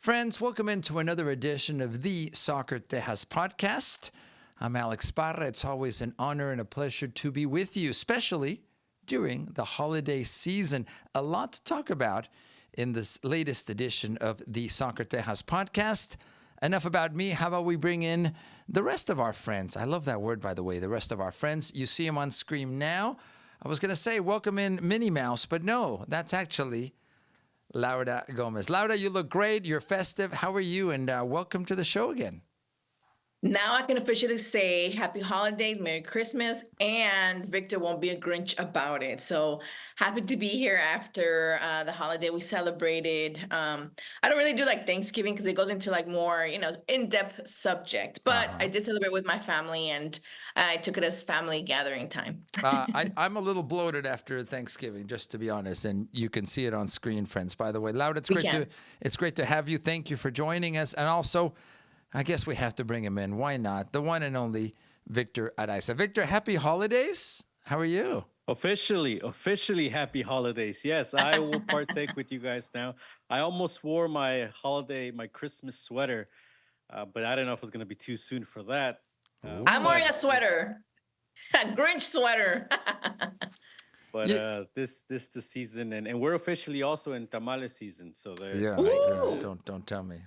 Friends, welcome into another edition of the Soccer Tejas podcast. I'm Alex Parra. It's always an honor and a pleasure to be with you, especially during the holiday season. A lot to talk about in this latest edition of the Soccer Tejas podcast. Enough about me. How about we bring in the rest of our friends? I love that word, by the way, the rest of our friends. You see them on screen now. I was going to say welcome in Minnie Mouse, but no, that's actually Laura Gomez. Laura, you look great. You're festive. How are you? And welcome to the show again. Now I can officially say happy holidays, Merry Christmas, and Victor won't be a Grinch about it. So happy to be here after the holiday. We celebrated. I don't really do like Thanksgiving because it goes into like more, in-depth subject. But I did celebrate with my family, and I took it as family gathering time. I'm a little bloated after Thanksgiving, just to be honest, and you can see it on screen, friends. By the way, Laura, it's great to have you. Thank you for joining us, and also, I guess we have to bring him in. Why not? The one and only Victor Araiza. Victor, happy holidays. How are you? Officially happy holidays. Yes, I will partake with you guys now. I almost wore my Christmas sweater, but I don't know if it's going to be too soon for that. I'm wearing a sweater, a Grinch sweater. But this the season, and we're officially also in tamale season. So Don't tell me.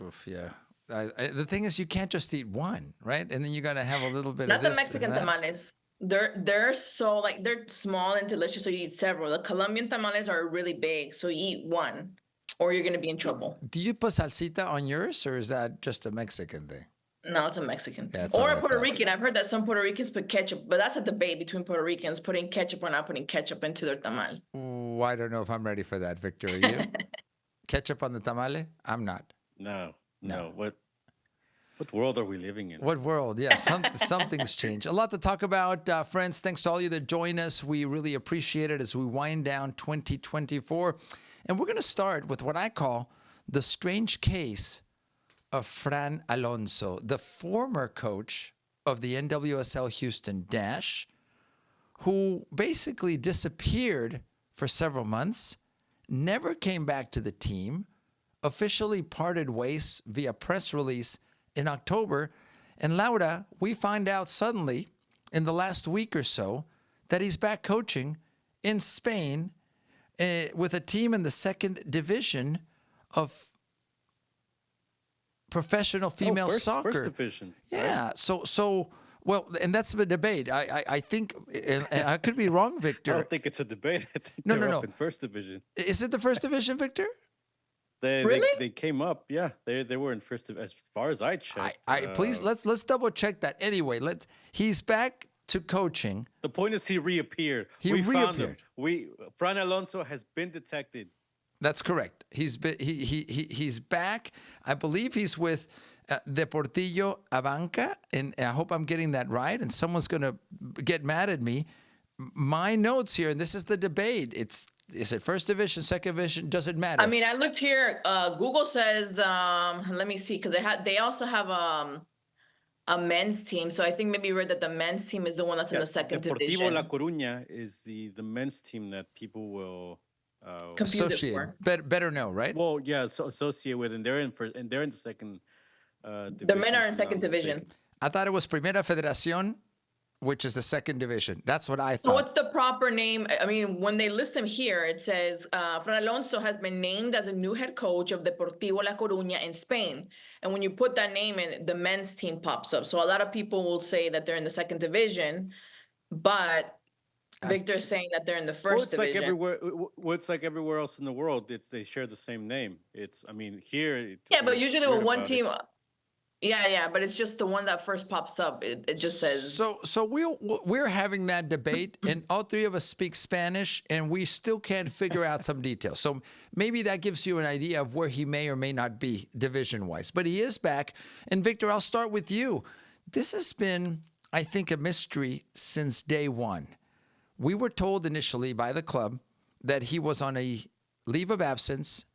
Oof, yeah. The thing is, you can't just eat one, right? And then you got to have a little bit Not of this. Not the Mexican tamales. They're so they're small and delicious, so you eat several. The Colombian tamales are really big, so you eat one, or you're gonna be in trouble. Do you put salsita on yours, or is that just a Mexican thing? No, it's a Mexican thing. Or a Puerto Rican. I've heard that some Puerto Ricans put ketchup, but that's a debate between Puerto Ricans putting ketchup or not putting ketchup into their tamal. Ooh, I don't know if I'm ready for that, Victor. Are you? Ketchup on the tamale? I'm not. No. What world are we living in? What world? Yeah, something's changed. A lot to talk about, friends. Thanks to all you that join us. We really appreciate it as we wind down 2024. And we're going to start with what I call the strange case of Fran Alonso, the former coach of the NWSL Houston Dash, who basically disappeared for several months, never came back to the team, officially parted ways via press release in October. And Laura, we find out suddenly in the last week or so that he's back coaching in Spain with a team in the second division of professional female soccer. First division. Yeah. Right? So well, and that's the debate. I think, and I could be wrong, Victor. I don't think it's a debate. I think no. Up in first division. Is it the first division, Victor? They came up, yeah. They were in first as far as I checked. Please let's double check that. Anyway, he's back to coaching. The point is he reappeared. We found him. Fran Alonso has been detected. That's correct. He's back. I believe he's with Deportillo Abanca, and I hope I'm getting that right. And someone's going to get mad at me. My notes here, and this is the debate. Is it first division, second division? Does it matter? I mean, I looked here. Google says, let me see, because they also have a men's team. So I think maybe you read that the men's team is the one that's in the second division. Deportivo La Coruña is the men's team that people will associate. Better know, right? Well, yeah, so associate with, and they're in the second. Division, the men are in second division. I thought it was Primera Federación, which is the second division. That's what I thought. So what's the proper name? I mean, when they list him here, it says Fran Alonso has been named as a new head coach of Deportivo La Coruña in Spain. And when you put that name in, the men's team pops up. So a lot of people will say that they're in the second division, but Victor's saying that they're in the first division. It's like everywhere else in the world. They share the same name. Here. Yeah, but usually when one team. Yeah, but it's just the one that first pops up. It just says. So we're having that debate, and all three of us speak Spanish, and we still can't figure out some details. So maybe that gives you an idea of where he may or may not be division-wise. But he is back. And Victor, I'll start with you. This has been, I think, a mystery since day one. We were told initially by the club that he was on a leave of absence,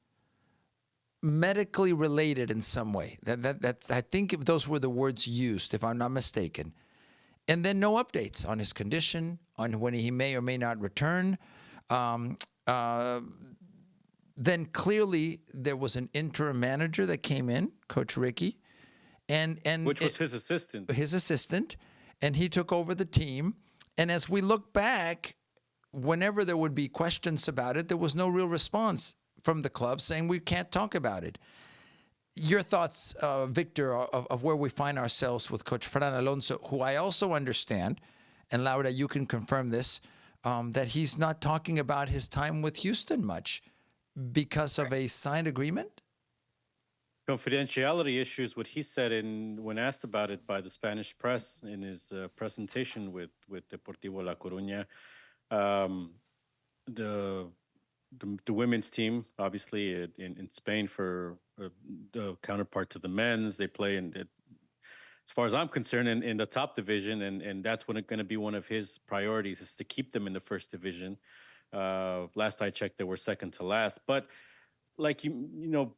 medically related in some way. That's I think those were the words used, if I'm not mistaken. And then no updates on his condition, on when he may or may not return. then clearly there was an interim manager that came in, Coach Ricky, and Which was his assistant. his assistant, and he took over the team. And as we look back, whenever there would be questions about it, there was no real response from the club saying we can't talk about it. Your thoughts, Victor, of where we find ourselves with Coach Fran Alonso, who I also understand, and Laura, you can confirm this, that he's not talking about his time with Houston much because of a signed agreement? Confidentiality issues, what he said when asked about it by the Spanish press in his presentation with Deportivo La Coruña. The women's team, obviously in Spain, for the counterpart to the men's, they play as far as I'm concerned, in the top division, and that's going to be one of his priorities, is to keep them in the first division. Last I checked, they were second to last. But like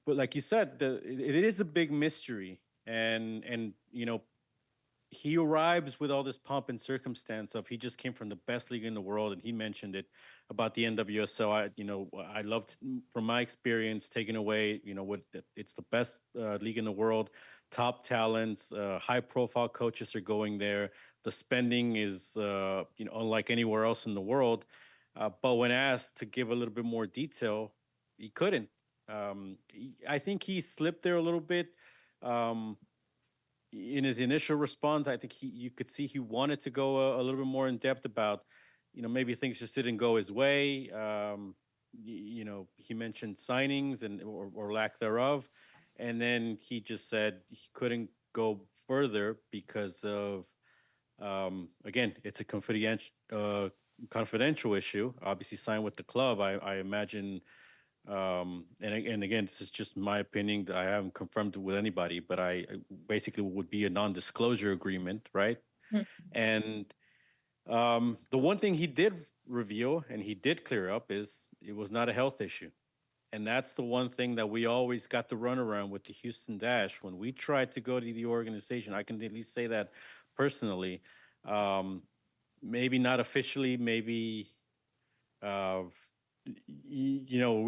like you said, it is a big mystery, and he arrives with all this pomp and circumstance of he just came from the best league in the world, and he mentioned it about the NWSL. I loved, from my experience, taking away, it's the best league in the world, top talents, high-profile coaches are going there. The spending is, unlike anywhere else in the world. But when asked to give a little bit more detail, he couldn't. I think he slipped there a little bit. In his initial response, I think you could see he wanted to go a little bit more in depth about, maybe things just didn't go his way. He mentioned signings or lack thereof, and then he just said he couldn't go further because of, again, it's a confidential issue. Obviously, signed with the club. I imagine. And again, this is just my opinion. I haven't confirmed it with anybody, but I basically would be a non-disclosure agreement, right? Mhm. And the one thing he did reveal and he did clear up is it was not a health issue. And that's the one thing that we always got the runaround with the Houston Dash. When we tried to go to the organization, I can at least say that personally, maybe not officially, maybe we're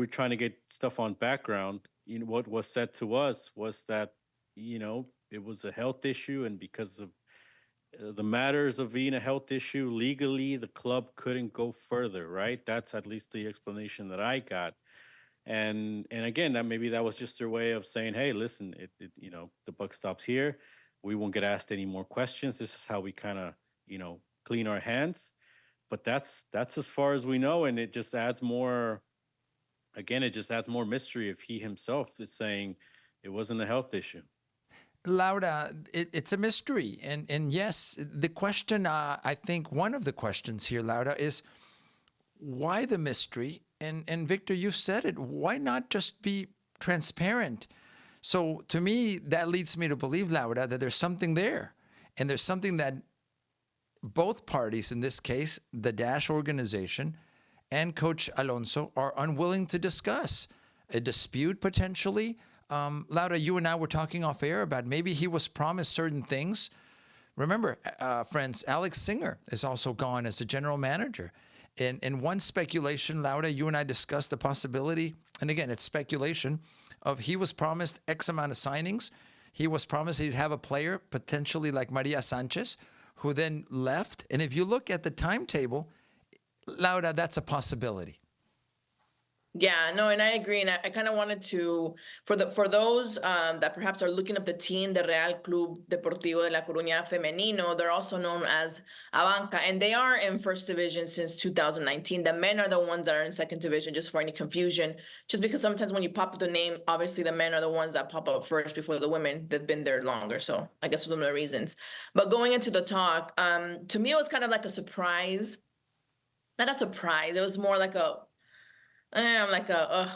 trying to get stuff on background. What was said to us was that it was a health issue, and because of the matters of being a health issue, legally the club couldn't go further, right? That's at least the explanation that I got. And again, that was just their way of saying, hey, listen, the buck stops here. We won't get asked any more questions. This is how we kind of clean our hands. But that's as far as we know, and it just adds more. Again, it just adds more mystery if he himself is saying it wasn't a health issue. Laura, it's a mystery. And yes, the question, I think one of the questions here, Laura, is why the mystery? And Victor, you've said it. Why not just be transparent? So to me, that leads me to believe, Laura, that there's something there. And there's something that both parties, in this case, the Dash organization and Coach Alonso, are unwilling to discuss. A dispute potentially. Laura, you and I were talking off air about maybe he was promised certain things. Remember, friends, Alex Singer is also gone as a general manager. And one speculation, Laura, you and I discussed the possibility, and again, it's speculation, of he was promised X amount of signings. He was promised he'd have a player, potentially like Maria Sanchez, who then left. And if you look at the timetable, Laura, that's a possibility. Yeah, no, and I agree. And I kind of wanted to, for those that perhaps are looking up the team, the Real Club Deportivo de La Coruña Femenino, they're also known as Abanca, and they are in first division since 2019. The men are the ones that are in second division, just for any confusion. Just because sometimes when you pop up the name, obviously the men are the ones that pop up first before the women that've been there longer. So I guess one of the reasons. But going into the talk, to me, it was kind of like a surprise. Not a surprise. It was more like I'm like,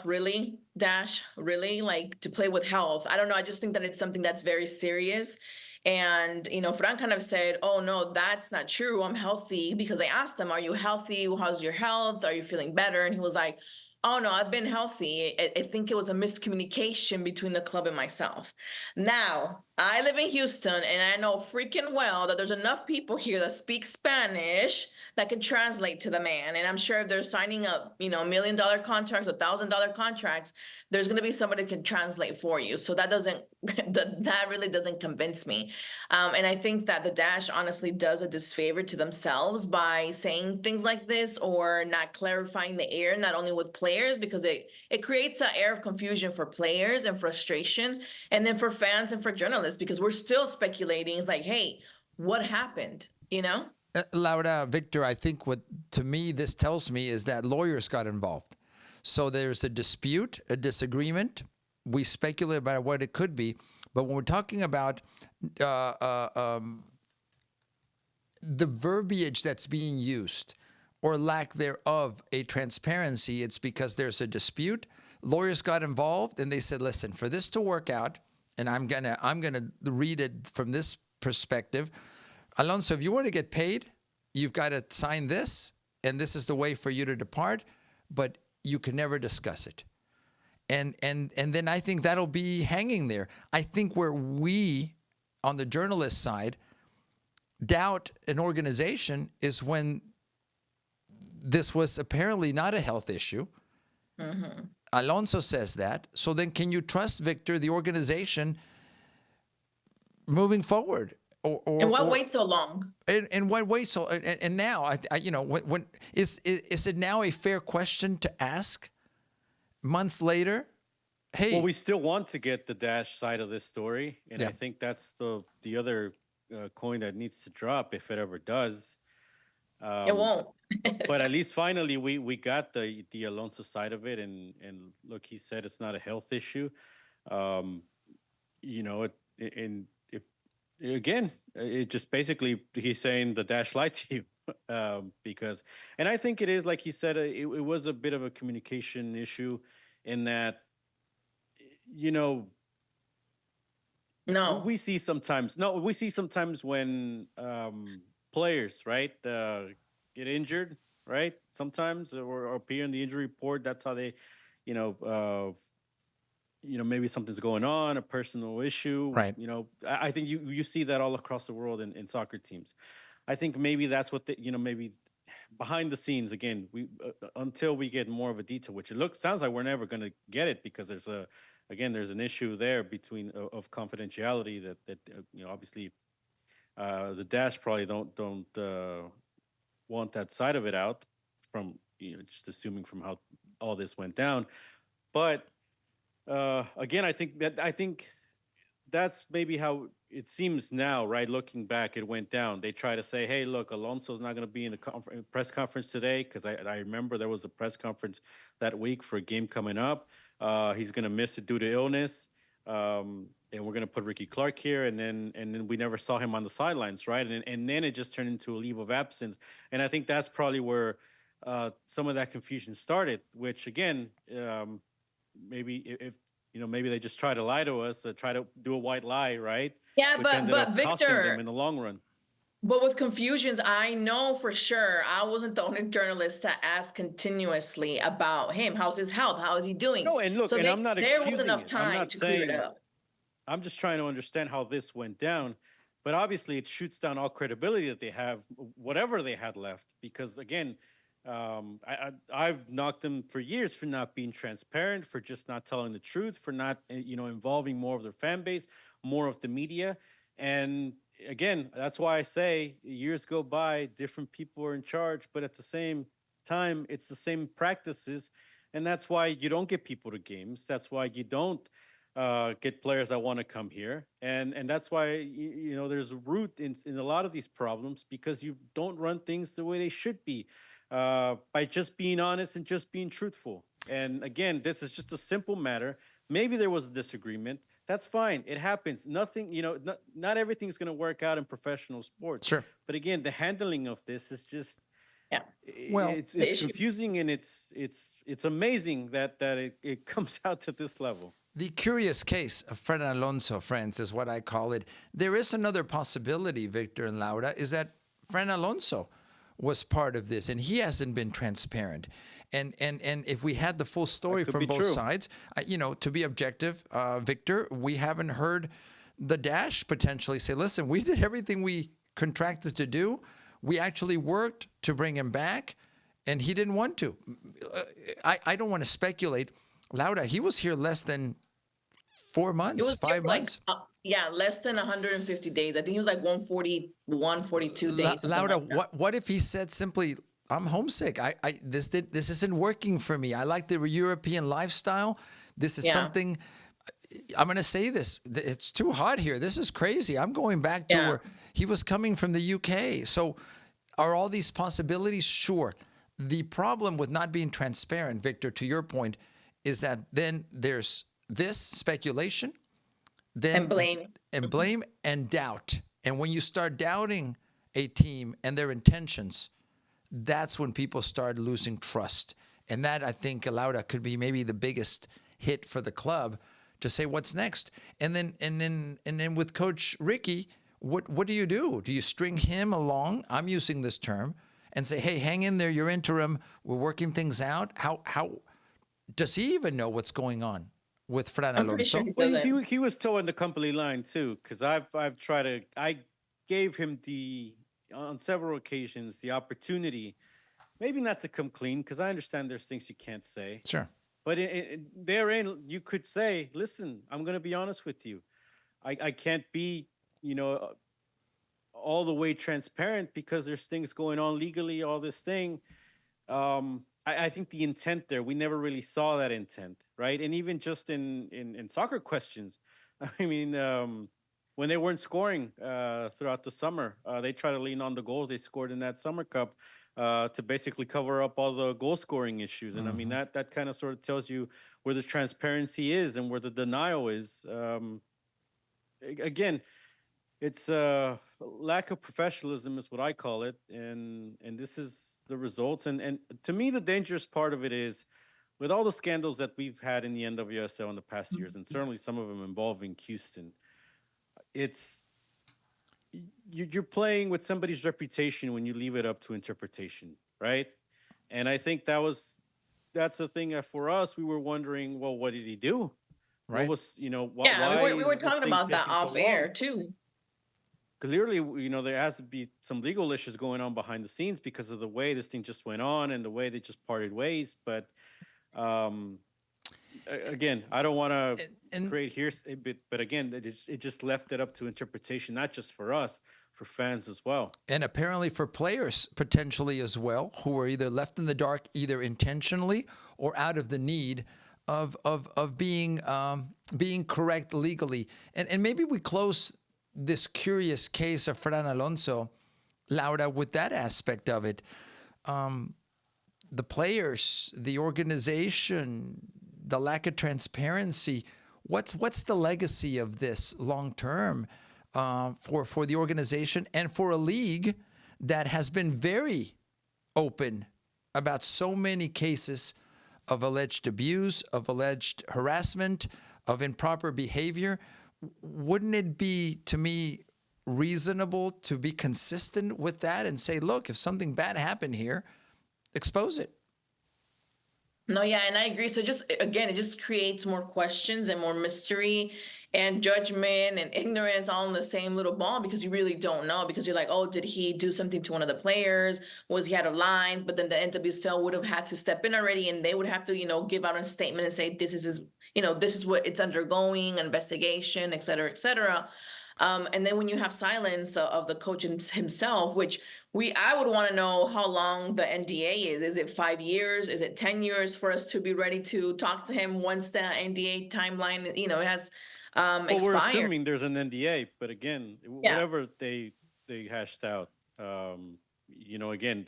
really, Dash, really, like to play with health. I don't know. I just think that it's something that's very serious. And, Fran kind of said, oh, no, that's not true. I'm healthy, because I asked him, are you healthy? How's your health? Are you feeling better? And he was like, Oh no, I've been healthy. I think it was a miscommunication between the club and myself. Now, I live in Houston and I know freaking well that there's enough people here that speak Spanish that can translate to the man. And I'm sure if they're signing up, $1 million contracts or $1,000 contracts, there's going to be somebody that can translate for you. So that doesn't, that really doesn't convince me. And I think that the Dash honestly does a disfavor to themselves by saying things like this or not clarifying the air, not only with players, because it creates an air of confusion for players and frustration, and then for fans and for journalists, because we're still speculating. It's like, hey, what happened, Laura, Victor, I think what to me this tells me is that lawyers got involved. So there's a dispute, a disagreement. We speculate about what it could be. But when we're talking about the verbiage that's being used or lack thereof, a transparency, it's because there's a dispute. Lawyers got involved and they said, listen, for this to work out, and I'm gonna read it from this perspective. Alonso, if you want to get paid, you've got to sign this, and this is the way for you to depart, but you can never discuss it. And then I think that'll be hanging there. I think where we, on the journalist side, doubt an organization is when this was apparently not a health issue. Mm-hmm. Alonso says that. So then can you trust, Victor, the organization moving forward? And what wait so long? And why wait so? And now, when is it now a fair question to ask months later? Hey, well, we still want to get the Dash side of this story, and Yeah. I think that's the other coin that needs to drop if it ever does. It won't. But at least finally we got the Alonso side of it, and look, he said it's not a health issue. It just basically he's saying the Dash lied to you. Because, and I think it is, like he said, it was a bit of a communication issue in that, No. we see sometimes when players, right, get injured, right, sometimes or appear in the injury report. That's how they, maybe something's going on, a personal issue, Right. I think you see that all across the world in soccer teams. I think maybe that's what maybe behind the scenes, again, we until we get more of a detail, which sounds like we're never going to get it, because there's an issue there between of confidentiality that obviously the Dash probably don't want that side of it out, from just assuming from how all this went down. But again, I think that's maybe how it seems now, right? Looking back, it went down. They try to say, hey, look, Alonso's not going to be in the press conference today, because I remember there was a press conference that week for a game coming up. He's going to miss it due to illness. And we're going to put Ricky Clark here. And then we never saw him on the sidelines, right? And then it just turned into a leave of absence. And I think that's probably where some of that confusion started, which, again, maybe if maybe they just try to lie to us, try to do a white lie, right? Yeah, Which ended but up costing Victor, them in the long run. but with confusions, I know for sure I wasn't the only journalist to ask continuously about him. How's his health? How is he doing? No, and look, So and I'm not there excusing was enough it. I'm time not to clear it saying. up. I'm just trying to understand how this went down. But obviously, it shoots down all credibility that they have, whatever they had left. Because again, I've knocked them for years for not being transparent, for just not telling the truth, for not involving more of their fan base, more of the media. And again, that's why I say years go by, different people are in charge, but at the same time, it's the same practices. And that's why you don't get people to games. That's why you don't get players that want to come here. And that's why, there's a root in a lot of these problems, because you don't run things the way they should be, by just being honest and just being truthful. And again, this is just a simple matter. Maybe there was a disagreement. That's fine. It happens. Nothing, not everything's going to work out in professional sports. Sure. But again, the handling of this is just, Yeah. Well, it's confusing, and it's amazing that it comes out to this level. the curious case of Fran Alonso, friends, is what I call it. There is another possibility, Victor and Laura, is that Fran Alonso was part of this, and he hasn't been transparent. And if we had the full story could from be both true. sides, to be objective, Victor, we haven't heard the Dash potentially say, listen, we did everything we contracted to do. We actually worked to bring him back, and he didn't want to. I don't want to speculate. Laura, he was here less than 4 It months, was 5 months. less than 150 days. I think he was like 141, 42 days. something Laura, like that. what if he said simply, I'm homesick. This isn't working for me. I like the European lifestyle. This is Yeah. something. I'm going to say this. It's too hot here. This is crazy. I'm going back to Yeah. where he was coming from the UK. So are all these possibilities? Sure. The problem with not being transparent, Victor, to your point, is that then there's this speculation, then And blame. blame and doubt. And when you start doubting a team and their intentions, that's when people start losing trust. And that, I think, Laura, could be maybe the biggest hit for the club to say what's next. And then with Coach Ricky, what do you do? Do you string him along? I'm using this term, and say, hey, hang in there, you're interim. We're working things out. How does he even know what's going on with Fran I'm pretty sure Alonso? he Well, doesn't. he was towing the company line too, because I gave him on several occasions the opportunity, maybe not to come clean, because I understand there's things you can't say, Sure. but therein you could say, listen, I'm going to be honest with you, I can't be, all the way transparent because there's things going on legally, all this thing. I think the intent there, we never really saw that intent, right? And even just in soccer questions, I mean, when they weren't scoring throughout the summer, they tried to lean on the goals they scored in that Summer Cup to basically cover up all the goal scoring issues. And I mean, that kind of sort of tells you where the transparency is and where the denial is. Again, it's a lack of professionalism is what I call it, and this is the results. And to me, the dangerous part of it is, with all the scandals that we've had in the NWSL in the past years, and certainly some of them involving Houston, it's you're playing with somebody's reputation when you leave it up to interpretation, right? And I think that's the thing that for us, we were wondering, well, what did he do? Right. What was, Yeah, why we were is this talking thing about that taking so off air long? too. Clearly, there has to be some legal issues going on behind the scenes because of the way this thing just went on and the way they just parted ways. But again, I don't want to create hearsay, but again, it just left it up to interpretation, not just for us, for fans as well. And apparently for players potentially as well, who were either left in the dark, either intentionally or out of the need of being correct legally. And maybe we close this curious case of Fran Alonso, Laura, with that aspect of it. The players, the organization, the lack of transparency. What's the legacy of this long term for the organization and for a league that has been very open about so many cases of alleged abuse, of alleged harassment, of improper behavior? Wouldn't it be, to me, reasonable to be consistent with that and say, look, if something bad happened here, expose it? No, yeah, and I agree. So just again, it just creates more questions and more mystery and judgment and ignorance all in the same little ball because you really don't know because you're like, oh, did he do something to one of the players? Was he out of line? But then the NWSL would have had to step in already and they would have to, give out a statement and say, this is his, this is what it's undergoing, an investigation, et cetera, et cetera. And then when you have silence of the coach himself, which I would want to know how long the NDA is. Is it 5 years? Is it 10 years for us to be ready to talk to him once the NDA timeline, has Well, we're expired? assuming there's an NDA, but again, Yeah. whatever they hashed out, again,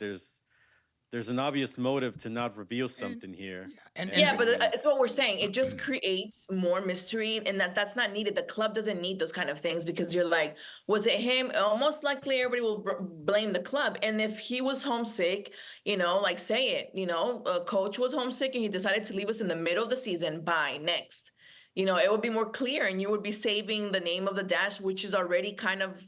there's an obvious motive to not reveal something here. Yeah, but it's what we're saying. It just creates more mystery, and that's not needed. The club doesn't need those kind of things because you're like, was it him? Most likely, everybody will blame the club. And if he was homesick, say it. Coach was homesick and he decided to leave us in the middle of the season. Bye, next. it would be more clear, and you would be saving the name of the Dash, which is already kind of,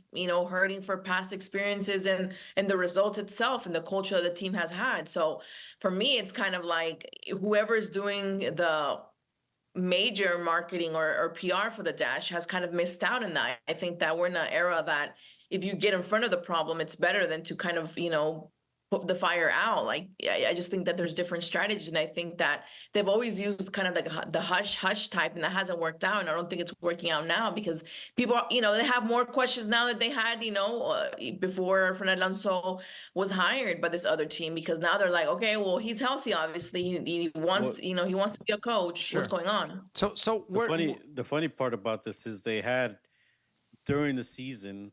hurting for past experiences and the result itself and the culture the team has had. So for me, it's kind of like whoever's doing the major marketing or PR for the Dash has kind of missed out in that. I think that we're in an era that if you get in front of the problem, it's better than to kind of, put the fire out. Like, I just think that there's different strategies. And I think that they've always used kind of like the hush hush type, and that hasn't worked out. And I don't think it's working out now because people, they have more questions now that they had, before Fran Alonso was hired by this other team, because now they're like, okay, well, he's healthy. Obviously, he wants, Well, he wants to be a coach. Sure. What's going on? So the funny part about this is they had during the season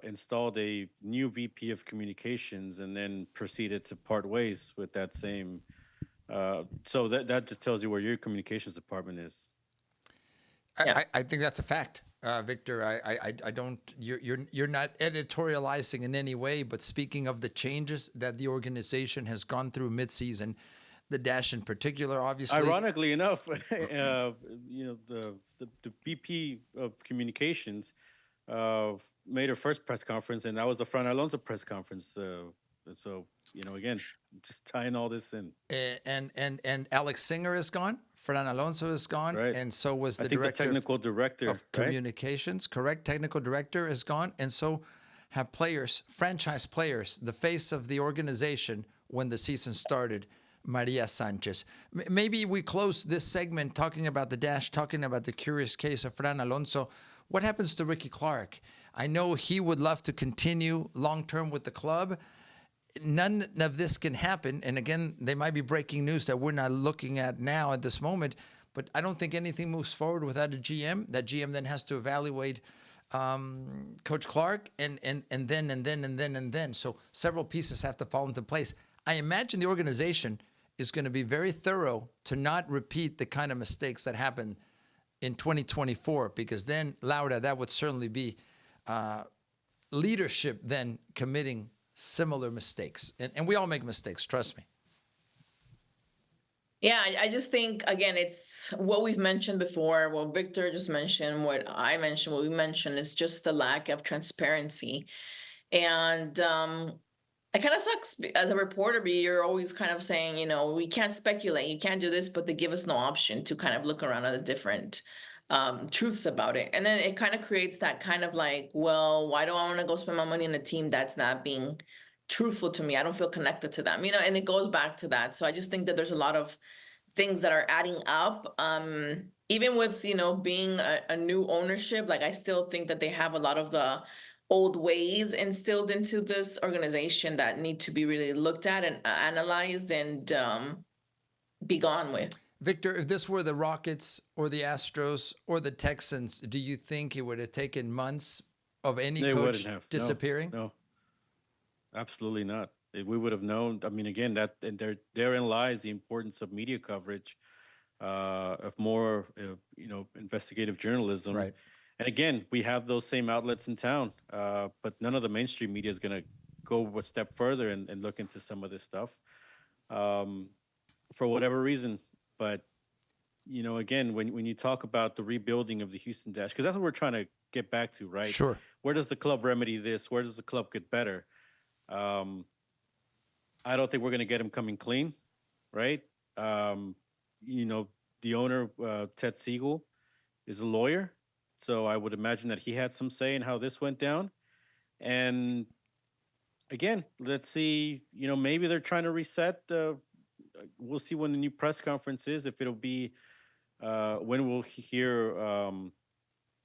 installed a new VP of communications and then proceeded to part ways with that same. So that just tells you where your communications department is. I think that's a fact, Victor. I don't. You're not editorializing in any way, but speaking of the changes that the organization has gone through midseason, the Dash in particular, obviously. Ironically enough, the VP of communications made her first press conference, and that was the Fran Alonso press conference. So again, just tying all this in. And Alex Singer is gone. Fran Alonso is gone, Right. and so was the the technical director of communications. Correct, technical director is gone, and so have players, franchise players, the face of the organization when the season started, Maria Sanchez. Maybe we close this segment talking about the Dash, talking about the curious case of Fran Alonso. What happens to Ricky Clark? I know he would love to continue long-term with the club. None of this can happen. And again, they might be breaking news that we're not looking at now at this moment. But I don't think anything moves forward without a GM. That GM then has to evaluate Coach Clark and then. So several pieces have to fall into place. I imagine the organization is going to be very thorough to not repeat the kind of mistakes that happened in 2024, because then, Laura, that would certainly be leadership then committing similar mistakes. And we all make mistakes, trust me. Yeah, I just think, again, it's what we've mentioned before, what Victor just mentioned, what I mentioned, what we mentioned, is just the lack of transparency. And it kind of sucks as a reporter, but you're always kind of saying, we can't speculate, you can't do this, but they give us no option to kind of look around at the different truths about it. And then it kind of creates that kind of like, well, why do I want to go spend my money on a team that's not being truthful to me? I don't feel connected to them, and it goes back to that. So I just think that there's a lot of things that are adding up. Even with, being a new ownership, like I still think that they have a lot of the old ways instilled into this organization that need to be really looked at and analyzed and be gone with. Victor, if this were the Rockets or the Astros or the Texans, do you think it would have taken months of any coach disappearing? No, absolutely not. We would have known. I mean, again, therein lies the importance of media coverage, of more, investigative journalism. Right. And again, we have those same outlets in town, but none of the mainstream media is going to go a step further and look into some of this stuff, for whatever reason. But, again, when you talk about the rebuilding of the Houston Dash, because that's what we're trying to get back to, right? Sure. Where does the club remedy this? Where does the club get better? I don't think we're going to get him coming clean, right? The owner, Ted Siegel, is a lawyer. So I would imagine that he had some say in how this went down. And again, let's see, maybe they're trying to reset. We'll see when the new press conference is, if it'll be when we'll hear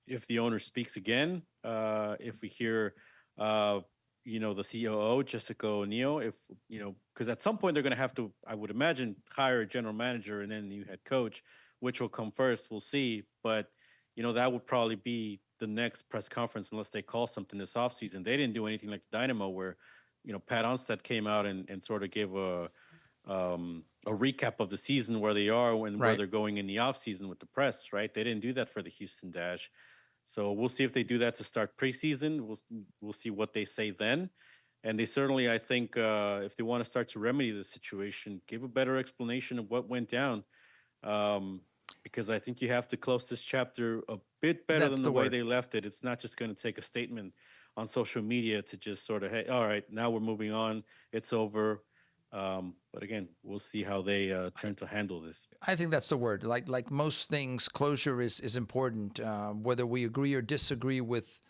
if the owner speaks again, if we hear, the COO, Jessica O'Neill, because at some point they're going to have to, I would imagine, hire a general manager and then a new head coach, which will come first. We'll see. But that would probably be the next press conference unless they call something this offseason. They didn't do anything like Dynamo where, Pat Onstad came out and sort of gave a recap of the season, where they are and where they're going in the offseason with the press, right? They didn't do that for the Houston Dash. So we'll see if they do that to start preseason. We'll see what they say then. And they certainly, I think, if they want to start to remedy the situation, give a better explanation of what went down. because I think you have to close this chapter a bit better That's than the the way word. they left it. It's not just going to take a statement on social media to just sort of, hey, all right, now we're moving on. It's over. But again, we'll see how they turn to handle this. I think that's the word. Like most things, closure is important. Whether we agree or disagree with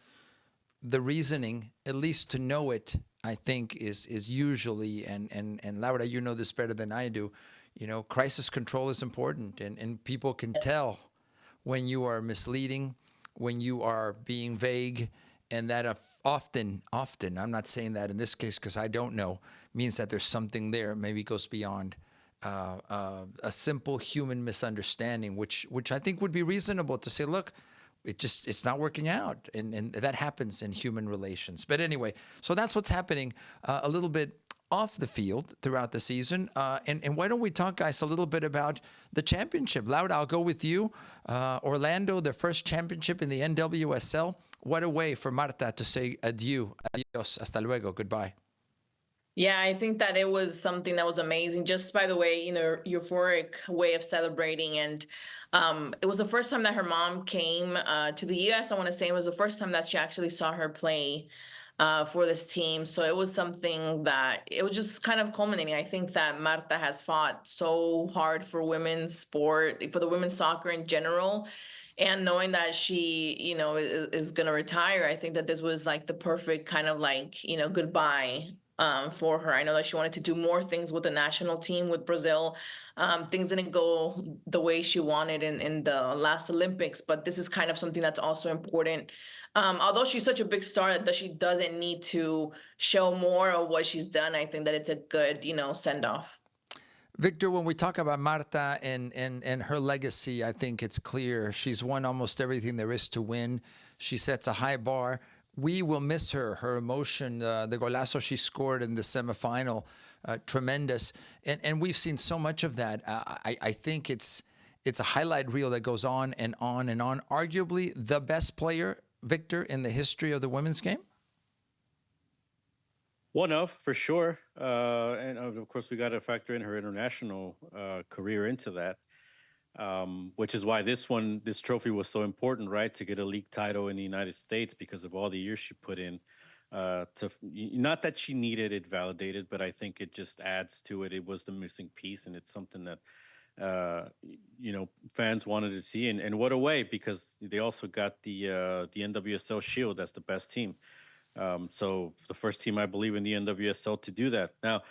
the reasoning, at least to know it, I think is usually, and Laura, you know this better than I do. Crisis control is important, and people can tell when you are misleading, when you are being vague, and that often, I'm not saying that in this case because I don't know, means that there's something there. Maybe it goes beyond a simple human misunderstanding, which I think would be reasonable to say, look, it's not working out, and that happens in human relations. But anyway, so that's what's happening a little bit off the field throughout the season. And why don't we talk, guys, a little bit about the championship? Laura, I'll go with you. Orlando, their first championship in the NWSL. What a way for Marta to say adieu, adios, hasta luego, goodbye. Yeah, I think that it was something that was amazing. Just by the way, euphoric way of celebrating. And it was the first time that her mom came to the US. I want to say it was the first time that she actually saw her play for this team. So it was something that it was just kind of culminating. I think that Marta has fought so hard for women's sport, for the women's soccer in general. And knowing that she, is going to retire, I think that this was like the perfect kind of like, goodbye for her. I know that she wanted to do more things with the national team with Brazil. Things didn't go the way she wanted in the last Olympics, but this is kind of something that's also important. Although she's such a big star that she doesn't need to show more of what she's done, I think that it's a good, send off. Victor, when we talk about Marta and her legacy, I think it's clear. She's won almost everything there is to win. She sets a high bar. We will miss her. Her emotion, the golazo she scored in the semifinal, tremendous. And we've seen so much of that. I think it's a highlight reel that goes on and on and on. Arguably the best player, Victor, in the history of the women's game? One of, for sure. And of course, we got to factor in her international career into that, which is why this trophy was so important, right? To get a league title in the United States because of all the years she put in. Not that she needed it validated, but I think it just adds to it. It was the missing piece, and it's something that fans wanted to see. And what a way, because they also got the NWSL Shield. That's the best team. So the first team, I believe, in the NWSL to do that. Now,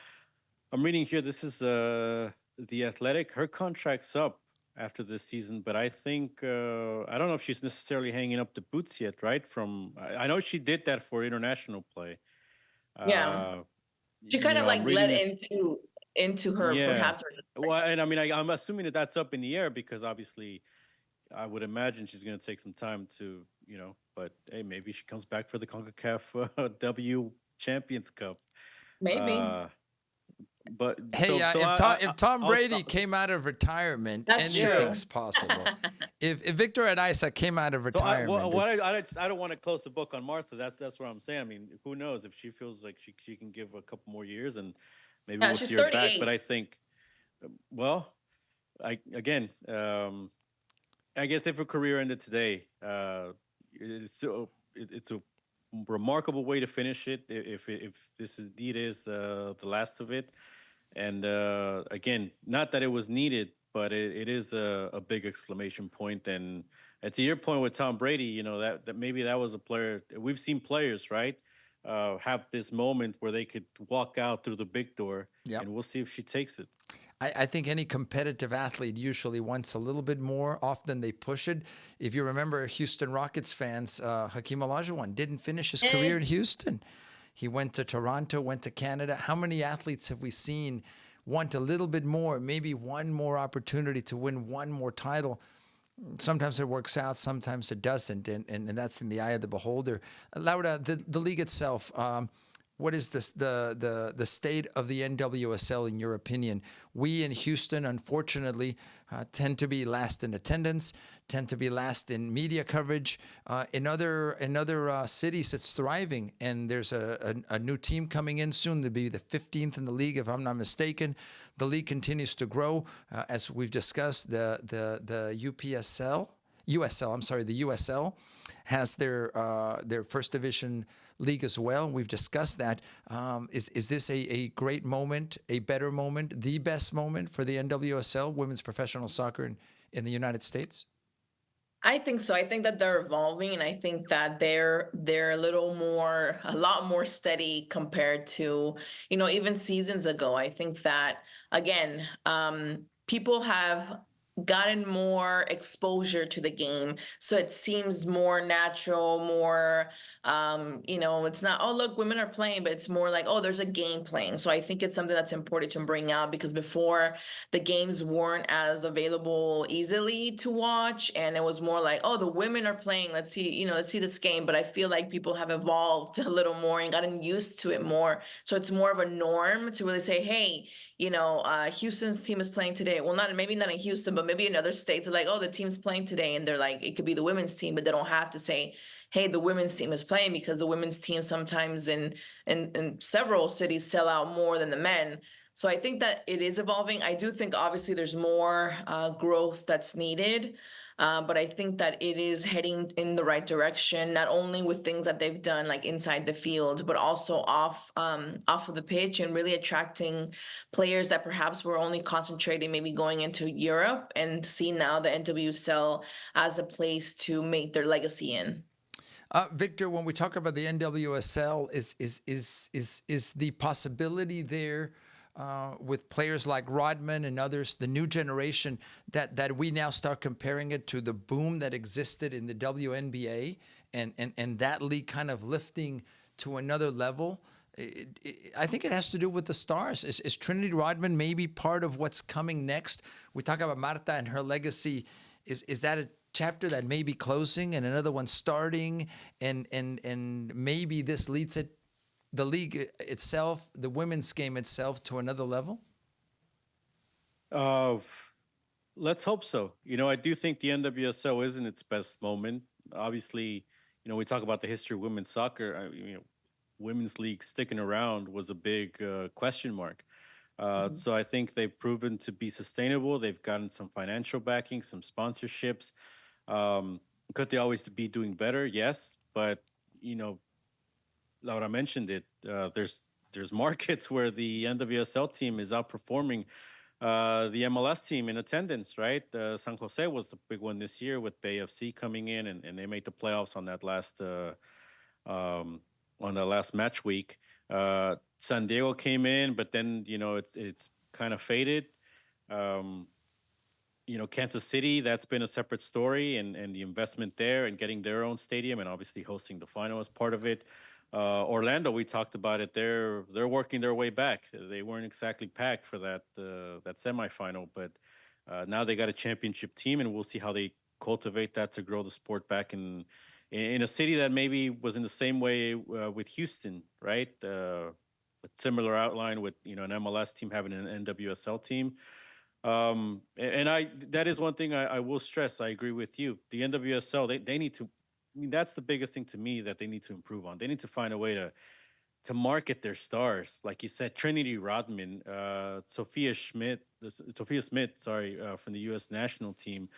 I'm reading here, this is the Athletic. Her contract's up after this season, but I think, I don't know if she's necessarily hanging up the boots yet, right? I know she did that for international play. Yeah. She kind of like led into her, yeah. perhaps. Well, and I mean, I'm assuming that that's up in the air because obviously I would imagine she's going to take some time to, but hey, maybe she comes back for the CONCACAF W Champions Cup. Maybe. But hey, if Tom Brady came out of retirement, anything's possible. If Victor Araiza came out of retirement, I don't want to close the book on Martha. That's what I'm saying. I mean, who knows if she feels like she can give a couple more years and maybe we'll see her back. But I think, I guess if her career ended today, it's a remarkable way to finish it. If this indeed is the last of it, and again, not that it was needed, but it is a big exclamation point. And to your point with Tom Brady, that maybe that was a player. We've seen players, right, have this moment where they could walk out through the big door, and we'll see if she takes it. I think any competitive athlete usually wants a little bit more. Often they push it. If you remember, Houston Rockets fans, Hakeem Olajuwon didn't finish his career in Houston. He went to Toronto, went to Canada. How many athletes have we seen want a little bit more, maybe one more opportunity to win one more title? Sometimes it works out, sometimes it doesn't, and that's in the eye of the beholder. Laura, the league itself, what is this, the state of the NWSL in your opinion? We in Houston, unfortunately, tend to be last in attendance, tend to be last in media coverage. In other cities, it's thriving, and there's a new team coming in soon to be the 15th in the league, if I'm not mistaken. The league continues to grow, as we've discussed. The USL has their first division league as well. We've discussed that. Is this a great moment, a better moment, the best moment for the NWSL, women's professional soccer in the United States? I think so. I think that they're evolving, and I think that they're a lot more steady compared to, even seasons ago. I think that again, people have gotten more exposure to the game, so it seems more natural, more, it's not, oh look, women are playing, but it's more like, oh, there's a game playing. So I think it's something that's important to bring out, because before the games weren't as available easily to watch, and it was more like, oh, the women are playing, let's see this game. But I feel like people have evolved a little more and gotten used to it more, so it's more of a norm to really say, hey, Houston's team is playing today. Well, maybe not in Houston, but maybe in other states. They're like, oh, the team's playing today, and they're like, it could be the women's team, but they don't have to say, hey, the women's team is playing, because the women's team sometimes in several cities sell out more than the men. So I think that it is evolving. I do think obviously there's more growth that's needed. But I think that it is heading in the right direction, not only with things that they've done like inside the field, but also off of the pitch, and really attracting players that perhaps were only concentrating maybe going into Europe, and see now the NWSL as a place to make their legacy in. Victor, when we talk about the NWSL, is the possibility there with players like Rodman and others, the new generation, that we now start comparing it to the boom that existed in the WNBA, and that league kind of lifting to another level? I think it has to do with the stars. Is Trinity Rodman maybe part of what's coming next? We talk about Marta and her legacy. Is that a chapter that may be closing and another one starting, and maybe this leads the league itself, the women's game itself, to another level? Let's hope so. I do think the NWSL is in its best moment. Obviously, we talk about the history of women's soccer. Women's league sticking around was a big question mark. So I think they've proven to be sustainable. They've gotten some financial backing, some sponsorships. Could they always be doing better? Yes, but Laura mentioned it. There's markets where the NWSL team is outperforming the MLS team in attendance, right? San Jose was the big one this year with Bay FC coming in, and they made the playoffs on that last match week. San Diego came in, but then it's kind of faded. Kansas City, that's been a separate story, and the investment there and getting their own stadium, and obviously hosting the final as part of it. Orlando, we talked about it. They're working their way back. They weren't exactly packed for that semifinal, but now they got a championship team, and we'll see how they cultivate that to grow the sport back in a city that maybe was in the same way with Houston, right? A similar outline with an MLS team having an NWSL team. That is one thing I will stress. I agree with you. The NWSL, they need to. That's the biggest thing to me that they need to improve on. They need to find a way to market their stars, like you said, Trinity Rodman, Sophia Smith, from the U.S. national team.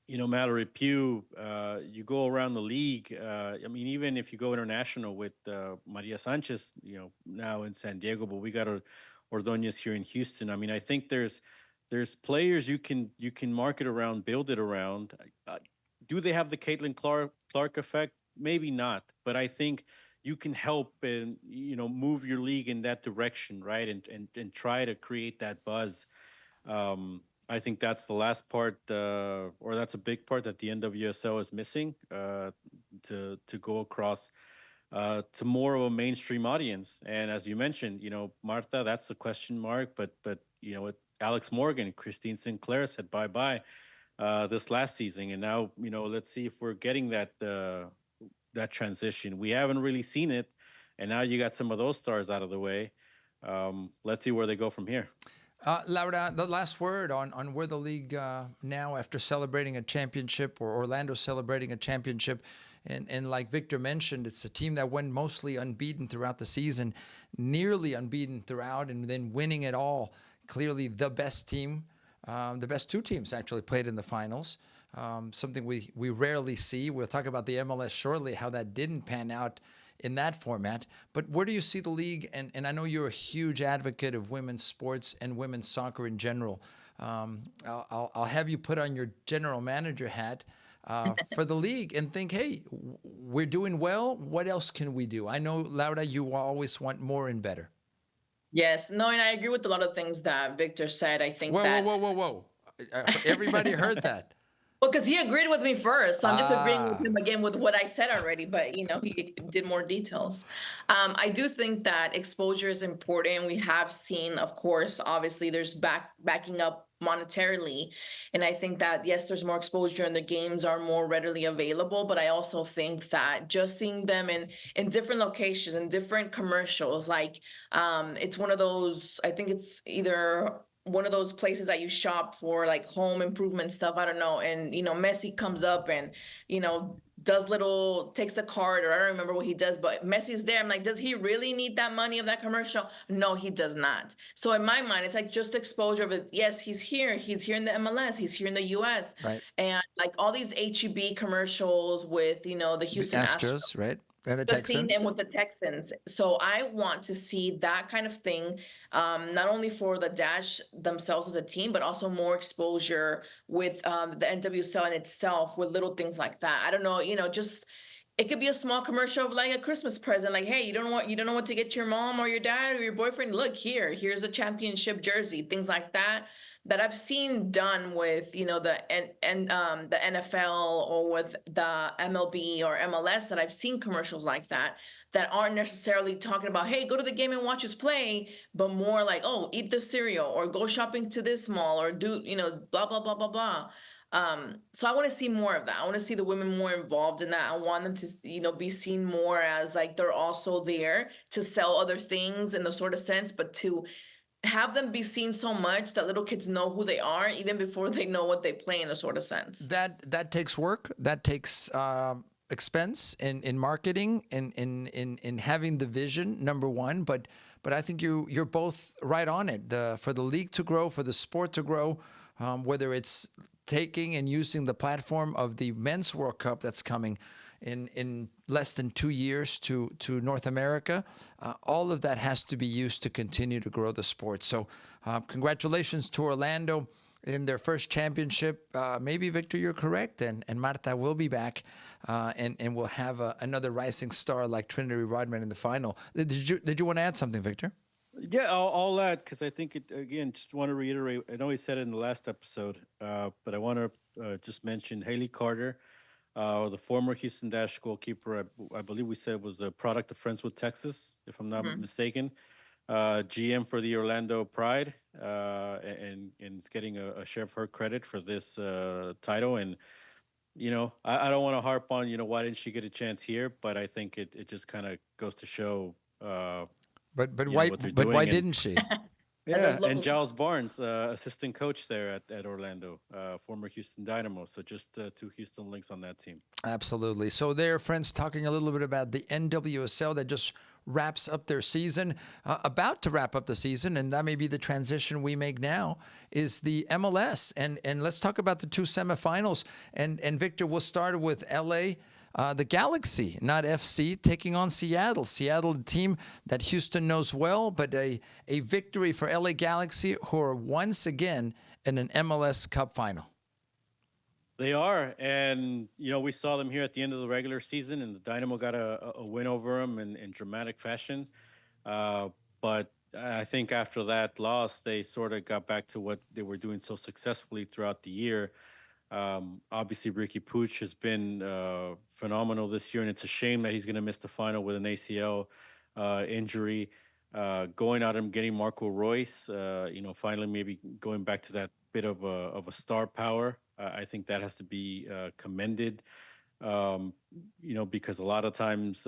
Mallory Pugh. You go around the league. Even if you go international with Maria Sanchez, now in San Diego, but we got Ordonez here in Houston. I think there's players you can market around, build it around. Do they have the Caitlin Clark effect? Maybe not, but I think you can help and move your league in that direction, right? And try to create that buzz. I think that's the last part, or that's a big part that the NWSL is missing to go across to more of a mainstream audience. And as you mentioned, Marta, that's the question mark. But with Alex Morgan, Christine Sinclair said bye-bye this last season, and now let's see if we're getting that transition. We haven't really seen it, and now you got some of those stars out of the way. Let's see where they go from here. Laura, the last word on where the league now, after celebrating a championship, or Orlando celebrating a championship. And like Victor mentioned, it's a team that went mostly unbeaten throughout the season, nearly unbeaten throughout, and then winning it all. Clearly the best team, the best two teams actually played in the finals, something we rarely see. We'll talk about the MLS shortly, how that didn't pan out in that format. But where do you see the league? And I know you're a huge advocate of women's sports and women's soccer in general. I'll have you put on your general manager hat for the league and think, hey, we're doing well. What else can we do? I know, Laura, you always want more and better. Yes, no, and I agree with a lot of things that Victor said. I think Whoa. Everybody heard that. Well, because he agreed with me first, so I'm just agreeing with him again with what I said already, but he did more details. I do think that exposure is important. We have seen, of course, obviously there's backing up monetarily, and I think that yes, there's more exposure and the games are more readily available, but I also think that just seeing them in different locations and different commercials, like it's one of those, I think it's either one of those places that you shop for like home improvement stuff. I don't know. And, Messi comes up and, takes the card, or I don't remember what he does, but Messi's there. I'm like, does he really need that money of that commercial? No, he does not. So in my mind, it's like just exposure of it. Yes, he's here in the MLS, he's here in the US. Right. And like all these HEB commercials with, the Houston Astros, right? And the just seeing Texans. them with the Texans. So I want to see that kind of thing, not only for the Dash themselves as a team, but also more exposure with the NWSL in itself, with little things like that. I don't know, just it could be a small commercial of like a Christmas present, like, hey, you don't know what to get your mom or your dad or your boyfriend. Look, here's a championship jersey, things like that. That I've seen done with, the NFL or with the MLB or MLS, that I've seen commercials like that aren't necessarily talking about, hey, go to the game and watch us play, but more like, oh, eat this cereal or go shopping to this mall or do, blah, blah, blah, blah, blah. So I want to see more of that. I want to see the women more involved in that. I want them to, be seen more as like they're also there to sell other things in the sort of sense, but to have them be seen so much that little kids know who they are even before they know what they play, in a sort of sense. That takes work. That takes expense in marketing and in having the vision, number one. But I think you're both right on it. For the league to grow, for the sport to grow, whether it's taking and using the platform of the Men's World Cup that's coming in less than 2 years to North America, all of that has to be used to continue to grow the sport. So congratulations to Orlando in their first championship. Maybe, Victor, you're correct, and Marta will be back, and we'll have another rising star like Trinity Rodman in the final. Did you want to add something, Victor? Yeah, all that, because I think again, just want to reiterate. I know we said it in the last episode, but I want to just mention Haley Carter, the former Houston Dash goalkeeper. I believe we said was a product of Friends with Texas, if I'm not mistaken. GM for the Orlando Pride, and is getting a share of her credit for this title. And I don't want to harp on why didn't she get a chance here, but I think it just kind of goes to show. But why didn't she? Yeah, and Giles Barnes, assistant coach there at Orlando, former Houston Dynamo. So just two Houston links on that team. Absolutely. So there, friends, talking a little bit about the NWSL that just wraps up their season, about to wrap up the season, and that may be the transition we make now, is the MLS. And let's talk about the two semifinals. And Victor, we'll start with LA. The Galaxy, not FC, taking on Seattle. Seattle, a team that Houston knows well, but a victory for LA Galaxy, who are once again in an MLS Cup Final. They are, and we saw them here at the end of the regular season, and the Dynamo got a win over them in dramatic fashion. But I think after that loss, they sort of got back to what they were doing so successfully throughout the year. Obviously, Ricky Puig has been phenomenal this year, and it's a shame that he's going to miss the final with an ACL injury. Going out and getting Marco Royce, finally maybe going back to that bit of a star power. I think that has to be commended, because a lot of times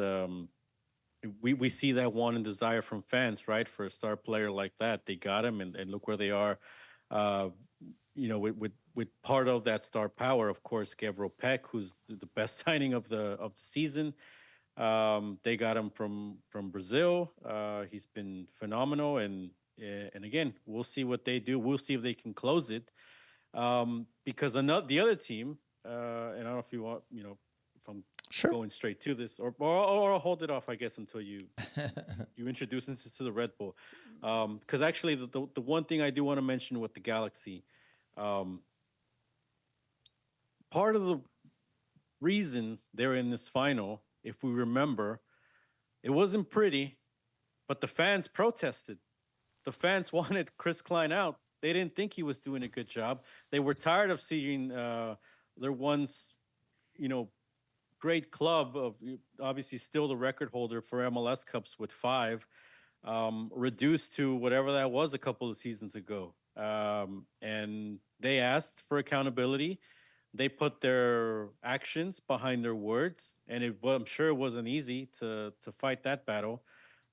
we see that want and desire from fans, right? For a star player like that, they got him, and look where they are. Uh, with part of that star power, of course, Gabriel Peck, who's the best signing of the season. They got him from Brazil. He's been phenomenal, and again, we'll see what they do. We'll see if they can close it. Because the other team, and I don't know if you want, if I'm Sure. going straight to this, or I'll hold it off, I guess, until you introduce us to the Red Bull. Because actually, the one thing I do want to mention with the Galaxy, um, part of the reason they're in this final, if we remember, it wasn't pretty, but the fans protested. The fans wanted Chris Klein out. They didn't think he was doing a good job. They were tired of seeing their once, great club of obviously still the record holder for MLS Cups with 5, reduced to whatever that was a couple of seasons ago. And they asked for accountability. They put their actions behind their words, and I'm sure it wasn't easy to fight that battle,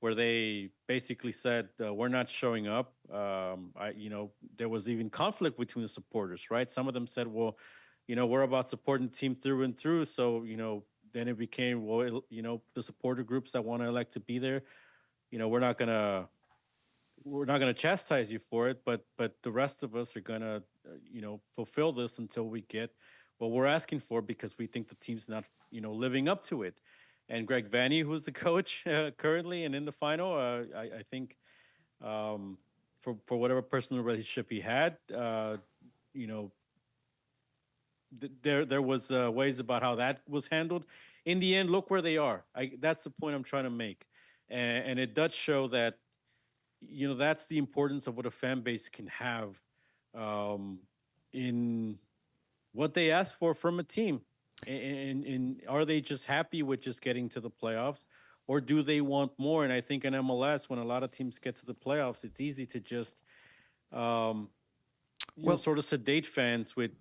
where they basically said we're not showing up. There was even conflict between the supporters, right? Some of them said, well, we're about supporting the team through and through. So then it became, well, the supporter groups that want to elect to be there, we're not gonna chastise you for it, but the rest of us are gonna fulfill this until we get what we're asking for, because we think the team's not living up to it. And Greg Vanney, who's the coach currently and in the final, I think for whatever personal relationship he had, there was ways about how that was handled. In the end, look where they are. That's the point I'm trying to make, and it does show that that's the importance of what a fan base can have in what they ask for from a team. And are they just happy with just getting to the playoffs, or do they want more? And I think in MLS, when a lot of teams get to the playoffs, it's easy to just sort of sedate fans with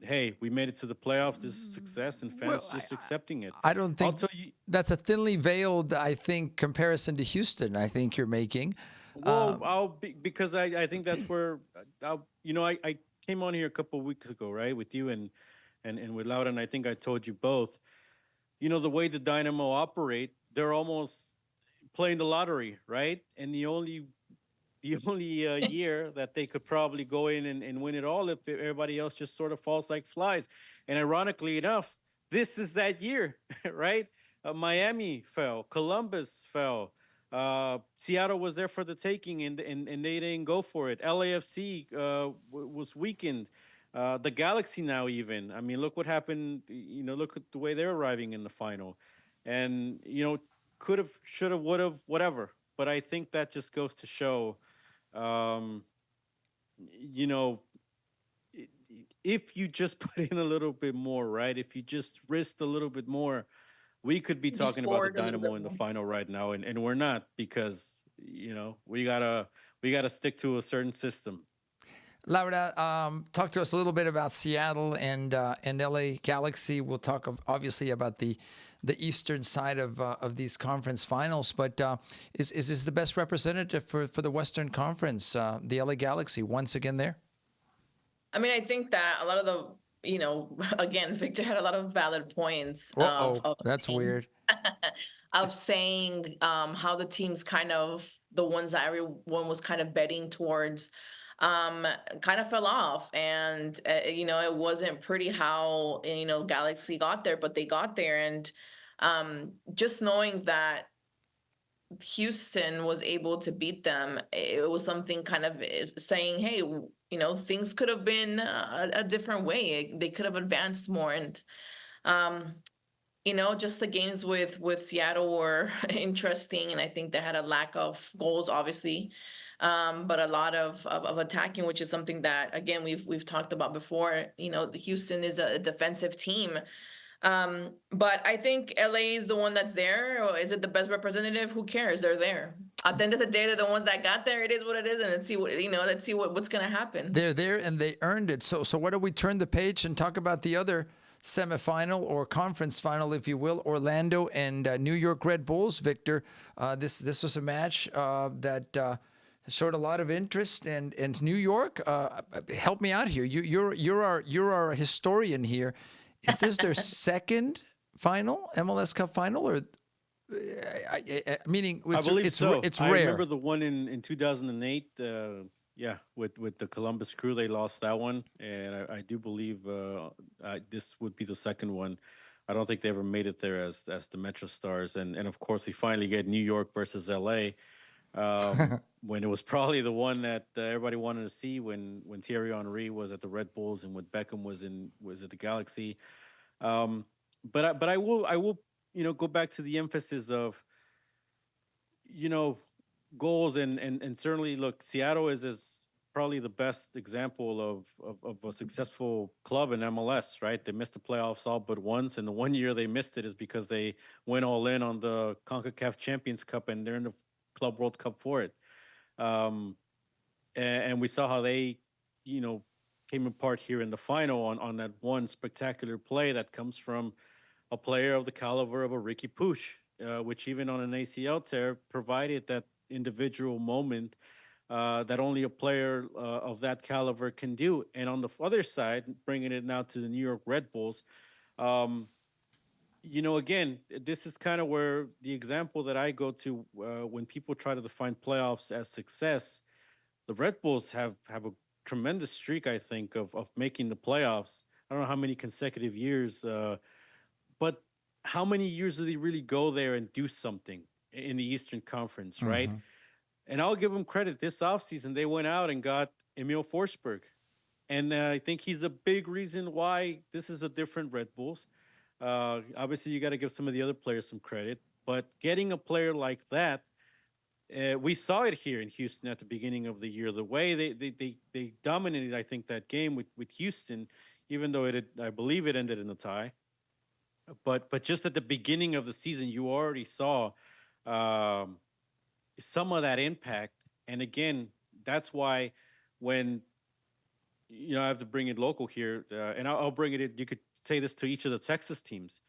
hey, we made it to the playoffs, this is success, and fans just accepting it. I don't think that's a thinly veiled, I think, comparison to Houston, I think you're making. Well, because I think that's where I came on here a couple of weeks ago, right, with you and with Laura, and I think I told you both, the way the Dynamo operate, they're almost playing the lottery, right? And the only year that they could probably go in and win it all if everybody else just sort of falls like flies. And ironically enough, this is that year, right? Miami fell, Columbus fell, Seattle was there for the taking, and they didn't go for it. LAFC was weakened. The Galaxy now, even. I mean, look what happened. Look at the way they're arriving in the final, and could have, should have, would have, whatever. But I think that just goes to show, if you just put in a little bit more, right? If you just risked a little bit more, we could be talking about the Dynamo in the final right now, and we're not, because we gotta stick to a certain system. Laura, talk to us a little bit about Seattle and LA Galaxy. We'll talk obviously about the eastern side of these conference finals, but is this the best representative for the Western Conference, the LA Galaxy, once again there? I mean, I think that a lot of the, again, Victor had a lot of valid points. That's weird. Of saying how the teams the ones that everyone was kind of betting towards, kind of fell off, and it wasn't pretty how Galaxy got there, but they got there. And just knowing that Houston was able to beat them, it was something kind of saying, hey, things could have been a different way. They could have advanced more. And just the games with Seattle were interesting, and I think they had a lack of goals, obviously, but a lot of attacking, which is something that, again, we've talked about before. Houston is a defensive team, but I think LA is the one that's there. Or is it the best representative? Who cares? They're there. At the end of the day, they're the ones that got there. It is what it is, and let's see what's going to happen. They're there, and they earned it. So why don't we turn the page and talk about the other semifinal or conference final, if you will, Orlando and New York Red Bulls. Victor, this was a match that showed a lot of interest, and New York. Help me out here. You're our historian here. Is this their second final MLS Cup final, or meaning I believe so. it's I rare? remember the one in 2008. Yeah, with the Columbus Crew, they lost that one, and I do believe this would be the second one. I don't think they ever made it there as the Metro Stars, and of course we finally get New York versus LA, when it was probably the one that everybody wanted to see when Thierry Henry was at the Red Bulls and when Beckham was at the Galaxy. But I will go back to the emphasis of you know goals and certainly look, Seattle is probably the best example of a successful club in MLS, right? They missed the playoffs all but once, and the one year they missed it is because they went all in on the CONCACAF Champions Cup, and they're in the Club World Cup for it. Um, and we saw how they, came apart here in the final on that one spectacular play that comes from a player of the caliber of a Ricky Push, which even on an ACL tear provided that individual moment that only a player of that caliber can do. And on the other side, bringing it now to the New York Red Bulls, again, this is kind of where the example that I go to when people try to define playoffs as success. The Red Bulls have a tremendous streak, I think, of making the playoffs. I don't know how many consecutive years, but how many years do they really go there and do something in the Eastern Conference, right? And I'll give them credit. This offseason, they went out and got Emil Forsberg. And I think he's a big reason why this is a different Red Bulls. Obviously, you got to give some of the other players some credit. But getting a player like that, we saw it here in Houston at the beginning of the year. The way they dominated, I think, that game with Houston, even though I believe it ended in a tie. But just at the beginning of the season, you already saw some of that impact. And again, that's why when I have to bring it local here, and I'll bring it in. You could say this to each of the Texas teams,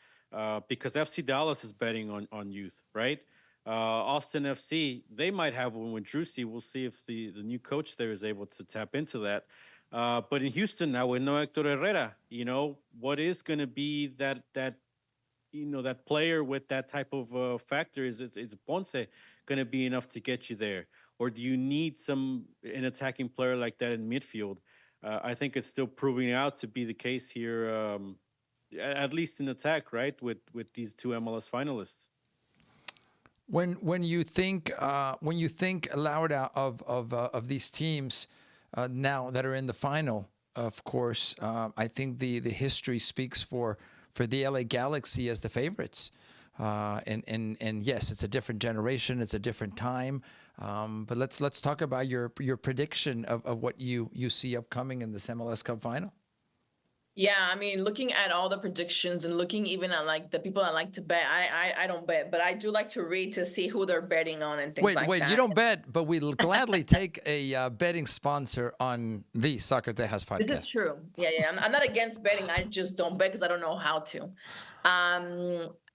because FC Dallas is betting on youth, right? Austin FC, they might have one with Drusy. We'll see if the new coach there is able to tap into that. But in Houston now with no Hector Herrera, what is going to be that player with that type of factor? Is Ponce going to be enough to get you there? Or do you need an attacking player like that in midfield? I think it's still proving out to be the case here, at least in attack, right? With these two MLS finalists. When you think Laura of these teams now that are in the final, of course, I think the history speaks for the LA Galaxy as the favorites. And yes, it's a different generation, it's a different time. But let's talk about your prediction of what you see upcoming in this MLS Cup final. Yeah, I mean, looking at all the predictions and looking even at like the people that like to bet, I don't bet, but I do like to read to see who they're betting on and things like that. Wait, you don't bet, but we'll gladly take a betting sponsor on the Soccer Tejas podcast. This is true. Yeah. I'm not against betting. I just don't bet because I don't know how to.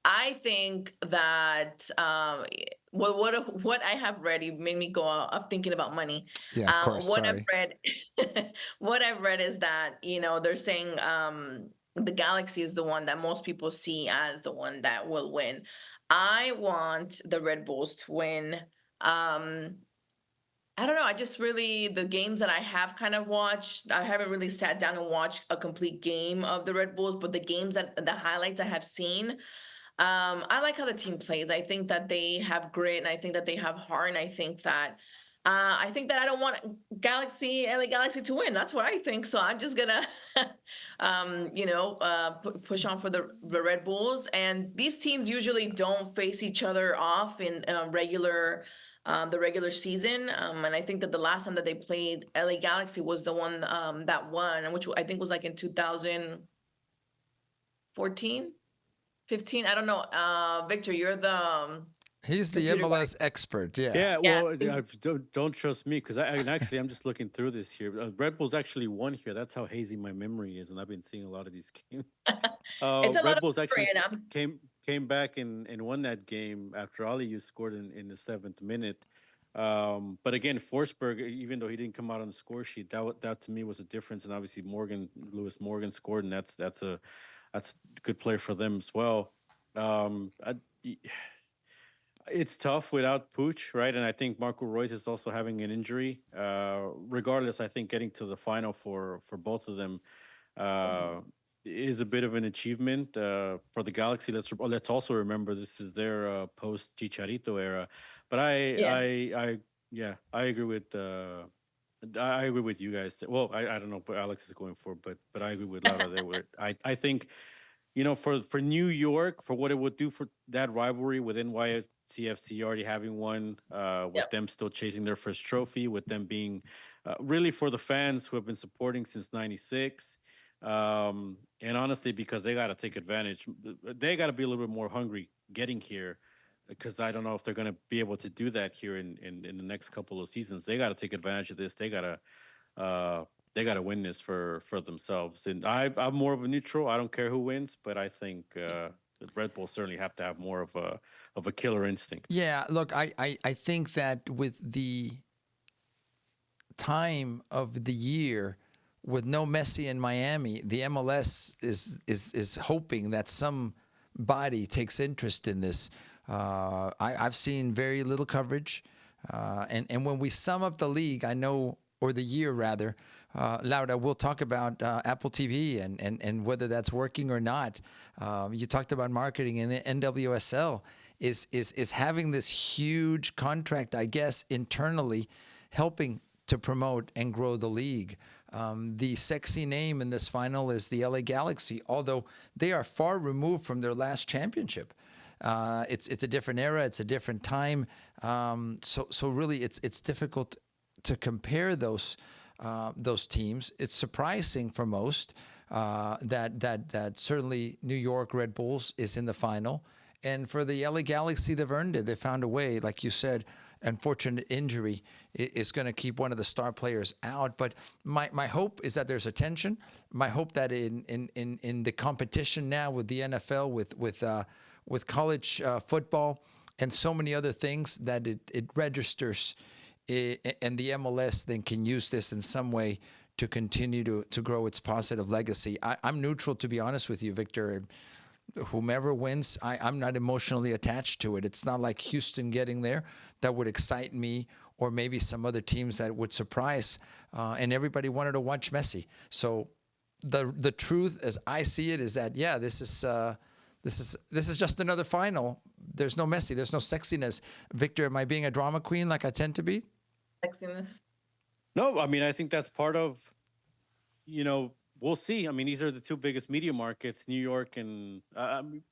I think that what I have read made me go up thinking about money. Yeah, of course. What I've read is that they're saying the Galaxy is the one that most people see as the one that will win. I want the Red Bulls to win. I don't know. I just really, the games that I have kind of watched, I haven't really sat down and watched a complete game of the Red Bulls, but the highlights I have seen. I like how the team plays. I think that they have grit, and I think that they have heart, and I think that I don't want LA Galaxy to win. That's what I think. So I'm just gonna, push on for the Red Bulls. And these teams usually don't face each other off in the regular season. And I think that the last time that they played, LA Galaxy was the one that won, which I think was like in 2014. 15. I don't know. Victor, you're the he's the MLS expert. Yeah. Well, don't trust me, because I'm just looking through this here. Red Bulls actually won here. That's how hazy my memory is, and I've been seeing a lot of these games. It's a lot Red of Bulls actually pressure, and came back and won that game after Aliu scored in the 7th minute. But again, Forsberg, even though he didn't come out on the score sheet, that to me was a difference. And obviously Lewis Morgan scored, and that's a good play for them as well. It's tough without Pooch, right? And I think Marco Royce is also having an injury. Regardless, I think getting to the final for both of them is a bit of an achievement for the Galaxy. Let's also remember this is their post Chicharito era. But yes. I agree with. I agree with you guys. Well, I don't know what Alex is going for, but I agree with Laura there. Where I think, for New York, for what it would do for that rivalry with NYCFC already having one, with Yep. them still chasing their first trophy, with them being really for the fans who have been supporting since '96. And honestly, because they got to take advantage, they got to be a little bit more hungry getting here. Because I don't know if they're going to be able to do that here in the next couple of seasons. They got to take advantage of this. They got to win this for themselves. And I'm more of a neutral. I don't care who wins, but I think the Red Bulls certainly have to have more of a killer instinct. Yeah, look, I think that with the time of the year, with no Messi in Miami, the MLS is hoping that somebody takes interest in this. I've seen very little coverage, and when we sum up the league, or the year rather, Laura, we'll talk about Apple TV and whether that's working or not. You talked about marketing, and the NWSL is having this huge contract, I guess, internally, helping to promote and grow the league. The sexy name in this final is the LA Galaxy, although they are far removed from their last championship. It's a different era, it's a different time. So really, it's difficult to compare those teams. It's surprising for most that certainly New York Red Bulls is in the final, and for the LA Galaxy, they've earned it. They found a way, like you said. Unfortunate injury is going to keep one of the star players out. But my hope is that there's attention. My hope that in the competition now with the NFL, with college football and so many other things, that it registers, and the MLS then can use this in some way to continue to grow its positive legacy. I'm neutral, to be honest with you, Victor. Whomever wins, I'm not emotionally attached to it. It's not like Houston getting there that would excite me, or maybe some other teams that would surprise. And everybody wanted to watch Messi. So the truth, as I see it, is that this is just another final. There's no Messi. There's no sexiness. Victor, am I being a drama queen like I tend to be? Sexiness. No, I mean, I think that's part of, we'll see. I mean, these are the two biggest media markets, New York and,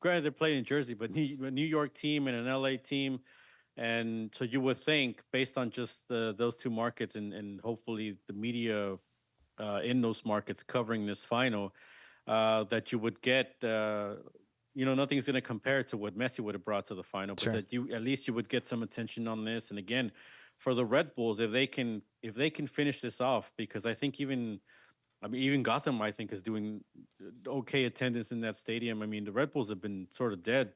granted, they're playing in Jersey, but a New York team and an LA team. And so you would think, based on just those two markets and hopefully the media in those markets covering this final, that you would get, nothing's going to compare to what Messi would have brought to the final, but Sure. that at least you would get some attention on this. And again, for the Red Bulls, if they can finish this off, because I think even Gotham, I think, is doing okay attendance in that stadium. I mean, the Red Bulls have been sort of dead,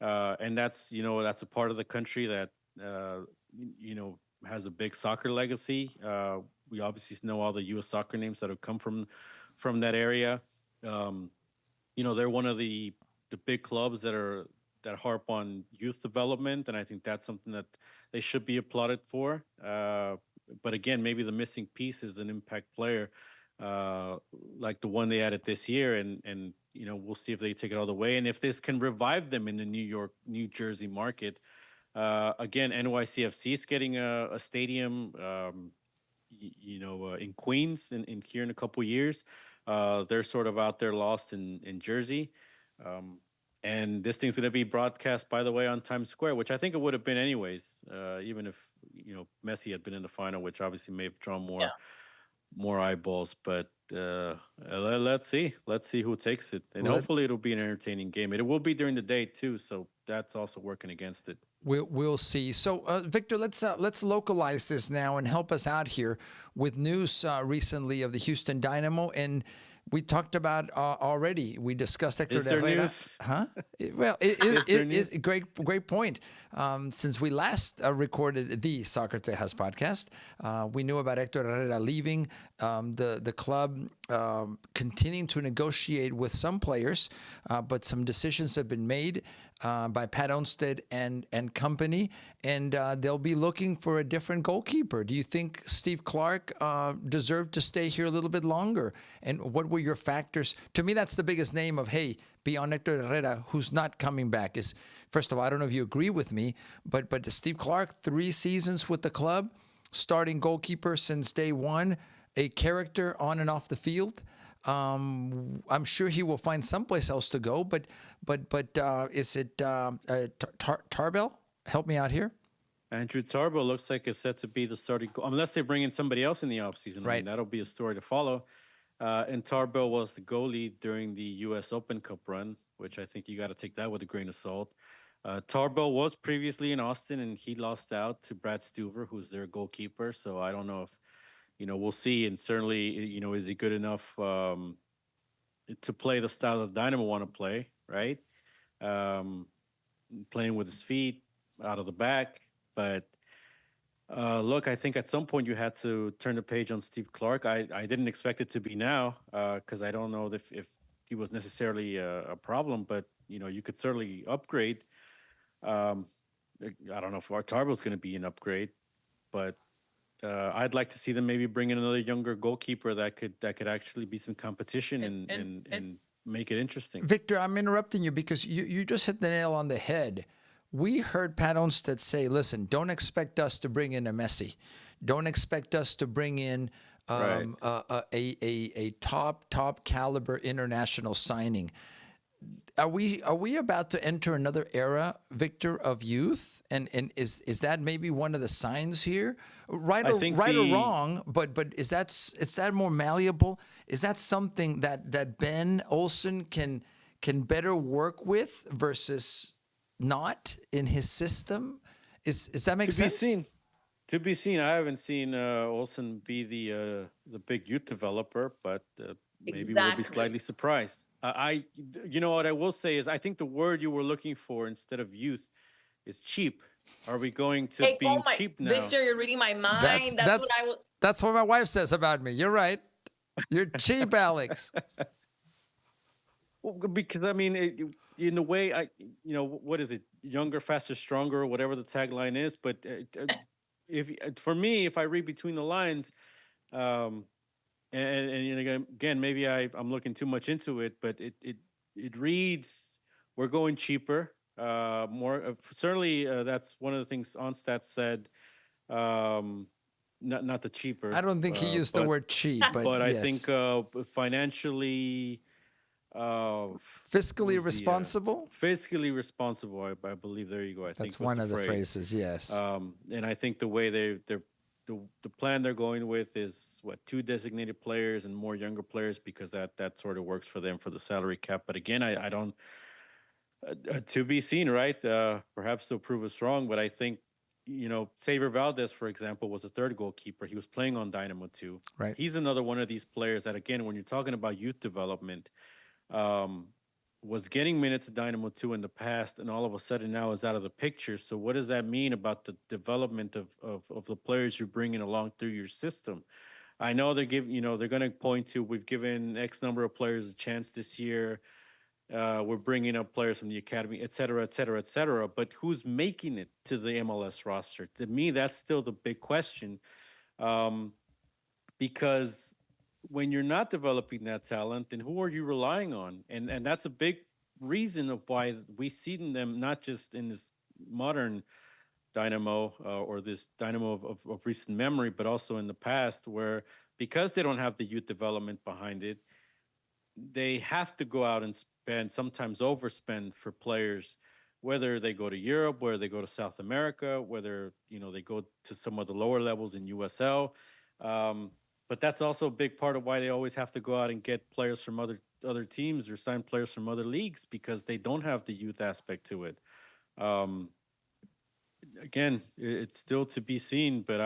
and that's a part of the country that has a big soccer legacy. We obviously know all the U.S. soccer names that have come from that area. They're one of the big clubs that harp on youth development, and I think that's something that they should be applauded for. But again, maybe the missing piece is an impact player, like the one they added this year, and we'll see if they take it all the way, and if this can revive them in the New Jersey market. Again, NYCFC is getting a stadium, in Queens in here in a couple years. They're sort of out there lost in Jersey. And this thing's going to be broadcast, by the way, on Times Square, which I think it would have been anyways, even if Messi had been in the final, which obviously may have drawn more eyeballs. But let's see who takes it, and hopefully it'll be an entertaining game. It will be during the day too, so that's also working against it. We'll see. So, Victor, let's localize this now and help us out here with news recently of the Houston Dynamo. And We talked about already. We discussed Hector Is there Herrera. news? Huh? Well, it Is there is a great point. Since we last recorded the Soccer Tejas podcast, we knew about Hector Herrera leaving the club, continuing to negotiate with some players, but some decisions have been made by Pat Onstead and company, and they'll be looking for a different goalkeeper. Do you think Steve Clark deserved to stay here a little bit longer? And what were your factors? To me, that's the biggest name of, hey, beyond Hector Herrera, who's not coming back, is, first of all, I don't know if you agree with me, but Steve Clark, 3 seasons with the club, starting goalkeeper since day one, a character on and off the field. I'm sure he will find someplace else to go, but is it Tarbell? Help me out here. Andrew Tarbell looks like it's set to be the starting unless they bring in somebody else in the offseason. Right. I mean, that'll be a story to follow. And Tarbell was the goalie during the U.S. Open Cup run, which I think you got to take that with a grain of salt. Tarbell was previously in Austin, and he lost out to Brad Stuver, who's their goalkeeper. So I don't know if, we'll see. And certainly, is he good enough to play the style that Dynamo want to play, right? Playing with his feet out of the back. But look, I think at some point you had to turn the page on Steve Clark. I didn't expect it to be now because I don't know if he was necessarily a problem, but, you could certainly upgrade. I don't know if Tarbell's going to be an upgrade, but I'd like to see them maybe bring in another younger goalkeeper that could actually be some competition and make it interesting. Victor, I'm interrupting you because you just hit the nail on the head. We heard Pat Onstead say, listen, don't expect us to bring in a Messi. Don't expect us to bring in a top caliber international signing. Are we about to enter another era, Victor, of youth? And is that maybe one of the signs here? Right or wrong, but is that more malleable? Is that something that Ben Olsen can better work with versus not in his system? Is that make sense? To be seen. I haven't seen Olsen be the big youth developer, but maybe we'll be slightly surprised. What I will say is I think the word you were looking for instead of youth is cheap. Are we going to being cheap now? Victor, you're reading my mind. That's what my wife says about me. You're right. You're cheap, Alex. Well, because I mean, in a way, what is it? Younger, faster, stronger, whatever the tagline is. But for me, if I read between the lines, and again, maybe I'm looking too much into it, but it reads we're going cheaper. More certainly, that's one of the things Onstad said. Not the cheaper. I don't think he used the word cheap, but I yes. think financially, fiscally responsible. Fiscally responsible. I believe. There you go. That's one of the phrases. Yes. And I think the way the plan they're going with is 2 designated players and more younger players because that sort of works for them for the salary cap. But again, I don't. To be seen, right? Perhaps they'll prove us wrong, but I think, Xavier Valdez, for example, was a third goalkeeper. He was playing on Dynamo 2. Right. He's another one of these players that, again, when you're talking about youth development, was getting minutes at Dynamo 2 in the past, and all of a sudden now is out of the picture. So what does that mean about the development of the players you're bringing along through your system? I know they're going to point to, we've given X number of players a chance this year. We're bringing up players from the academy, et cetera, et cetera, et cetera. But who's making it to the MLS roster? To me, that's still the big question. Because when you're not developing that talent, then who are you relying on? And that's a big reason of why we see them not just in this modern Dynamo or this Dynamo of recent memory, but also in the past, where because they don't have the youth development behind it, they have to go out and spend, sometimes overspend for players, whether they go to Europe, whether they go to South America, whether they go to some of the lower levels in USL. But that's also a big part of why they always have to go out and get players from other teams or sign players from other leagues because they don't have the youth aspect to it. Again, it's still to be seen, but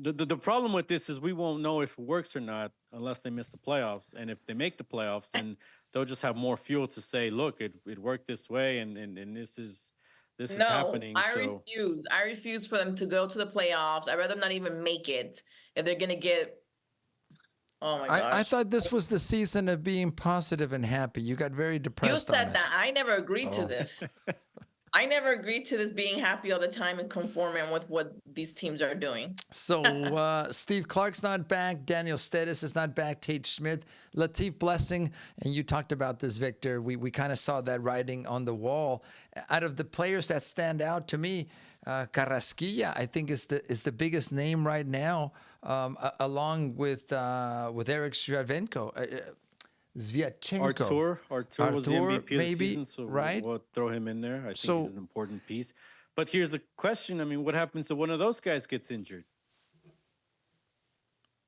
the problem with this is we won't know if it works or not unless they miss the playoffs. And if they make the playoffs, then they'll just have more fuel to say, look, it worked this way, and this is No, happening. I So refuse. I refuse for them to go to the playoffs. I'd rather them not even make it if they're gonna get. Oh my I gosh. thought this was the season of being positive and happy. You got very You depressed on said that. us. I never agreed to Oh. this. I never agreed to this being happy all the time and conforming with what these teams are doing. So Steve Clark's not back. Daniel Stetis is not back. Tate Schmidt, Latif Blessing, and you talked about this, Victor. We kind of saw that writing on the wall. Out of the players that stand out to me, Carrasquilla, I think is the biggest name right now, along with Eric Shevchenko. Zvyachenko. Artur was the MVP of the maybe, season, so right? we'll throw him in there. I think So- he's an important piece. But here's a question. I mean, what happens if one of those guys gets injured?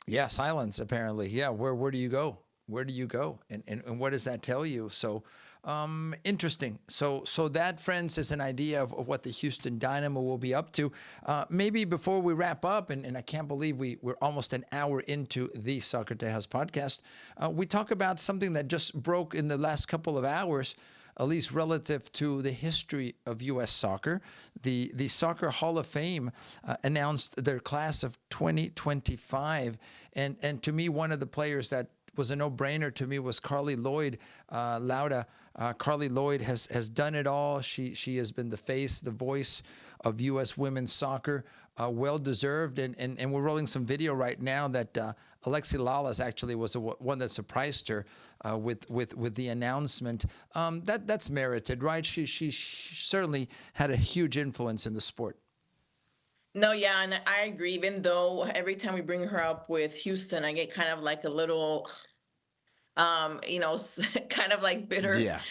Yeah, silence apparently. Yeah, where do you go? Where do you go? And what does that tell you? So interesting. So that, friends, is an idea of what the Houston Dynamo will be up to. Maybe before we wrap up, and I can't believe we're almost an hour into the Soccer Tejas podcast, we talk about something that just broke in the last couple of hours, at least relative to the history of U.S. soccer. The Soccer Hall of Fame announced their class of 2025. And to me, one of the players that was a no-brainer to me was Carly Lloyd Lauda. Carly Lloyd has done it all. She has been the face, the voice of U.S. women's soccer. Well-deserved. And we're rolling some video right now that Alexi Lalas actually was the one that surprised her with the announcement. That's merited, right? She certainly had a huge influence in the sport. No, yeah, and I agree. Even though every time we bring her up with Houston, I get kind of like a little, kind of like Yeah.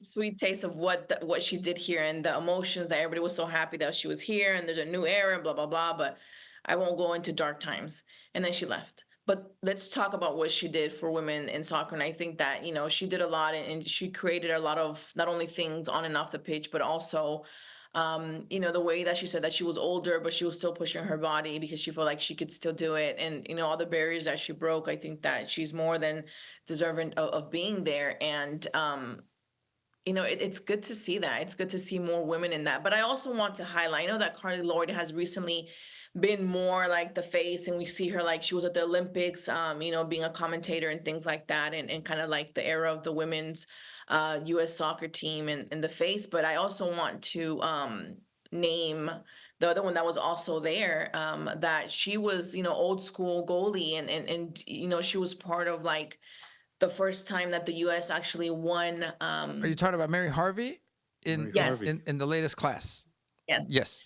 sweet taste of what she did here and the emotions that everybody was so happy that she was here and there's a new era and blah blah blah. But I won't go into dark times. And then she left. But let's talk about what she did for women in soccer. And I think that she did a lot, and she created a lot of not only things on and off the pitch, but also the way that she said that she was older, but she was still pushing her body because she felt like she could still do it. And, all the barriers that she broke, I think that she's more than deserving of being there. And, it's good to see that. It's good to see more women in that. But I also want to highlight, I know that Carly Lloyd has recently been more like the face, and we see her like she was at the Olympics, being a commentator and things like that, and kind of like the era of the women's U.S. soccer team and the face. But I also want to name the other one that was also there, that she was, old school goalie, and she was part of like the first time that the U.S. actually won. Are you talking about Mary Harvey in Mary Harvey. in the latest class? Yes. Yes.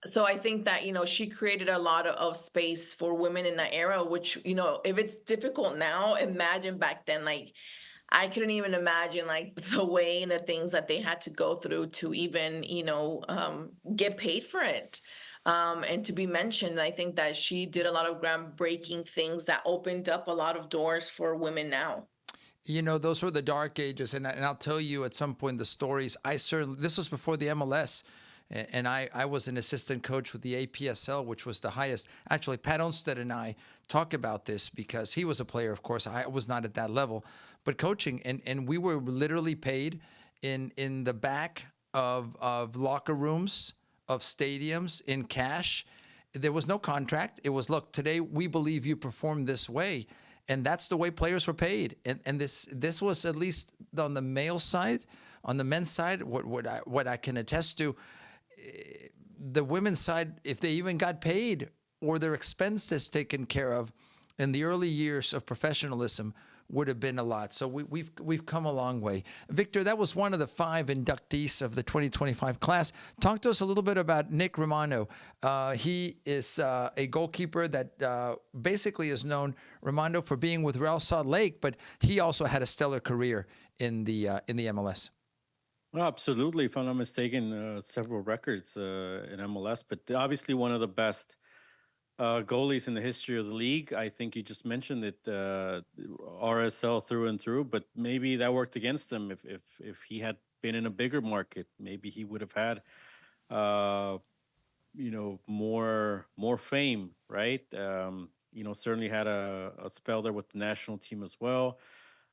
So I think that, she created a lot of space for women in that era, which, if it's difficult now, imagine back then. Like, I couldn't even imagine like the way and the things that they had to go through to even, get paid for it. And to be mentioned, I think that she did a lot of groundbreaking things that opened up a lot of doors for women now. Those were the dark ages, and I'll tell you at some point the stories. This was before the MLS, and I was an assistant coach with the APSL, which was the highest. Actually, Pat Onstead and I talk about this because he was a player, of course. I was not at that level, but coaching, and we were literally paid in the back of locker rooms, of stadiums, in cash. There was no contract. It was, look, today we believe you performed this way. And that's the way players were paid. And this was, at least on the male side. On the men's side, what I can attest to, the women's side, if they even got paid or their expenses taken care of in the early years of professionalism, would have been a lot. So we've come a long way. Victor, that was one of the 5 inductees of the 2025 class. Talk to us a little bit about Nick Romano. He is a goalkeeper that basically is known, Romano, for being with Real Salt Lake, but he also had a stellar career in the MLS. Well, absolutely. If I'm not mistaken, several records in MLS, but obviously one of the best goalies in the history of the league. I think you just mentioned it, RSL through and through, but maybe that worked against him. If he had been in a bigger market, maybe he would have had more fame. right? Certainly had a spell there with the national team as well.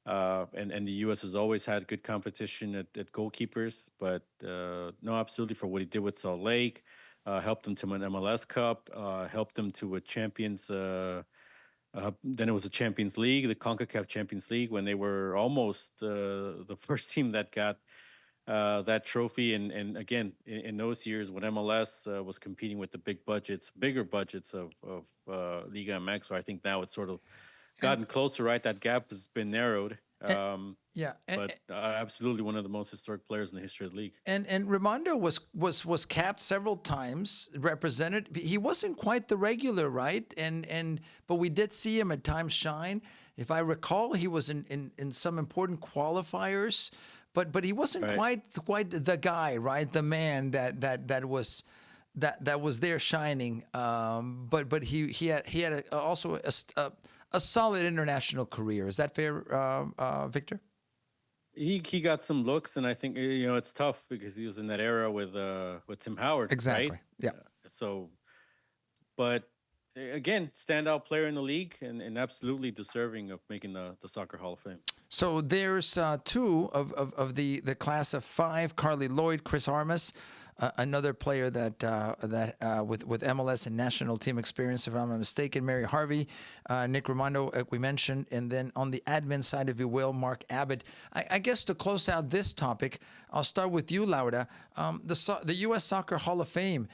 And the U.S. has always had good competition at goalkeepers, but no, absolutely for what he did with Salt Lake, helped them to an MLS Cup, helped them to a Champions. Then it was the Champions League, the CONCACAF Champions League, when they were almost the first team that got that trophy. And again, in those years when MLS was competing with the bigger budgets of Liga MX, where I think now it's sort of And gotten closer, right? That gap has been narrowed. and yeah, But absolutely one of the most historic players in the history of the league. and Raimondo was capped several times, represented. He wasn't quite the regular, right? And but we did see him at times shine. If I recall, he was in some important qualifiers, but he wasn't Right. quite the guy, right? The man that was there shining. But he had also a solid international career. Is that fair, Victor? He got some looks, and I think it's tough because he was in that era with Tim Howard, right? Exactly. Yeah. So, but again, standout player in the league, and absolutely deserving of making the Soccer Hall of Fame. So there's two of the class of five: Carly Lloyd, Chris Armas, another player that with MLS and national team experience, if I'm not mistaken, Mary Harvey, Nick Raimondo, we mentioned, and then on the admin side, if you will, Mark Abbott. I guess to close out this topic, I'll start with you, Laura. The U.S. Soccer Hall of Fame,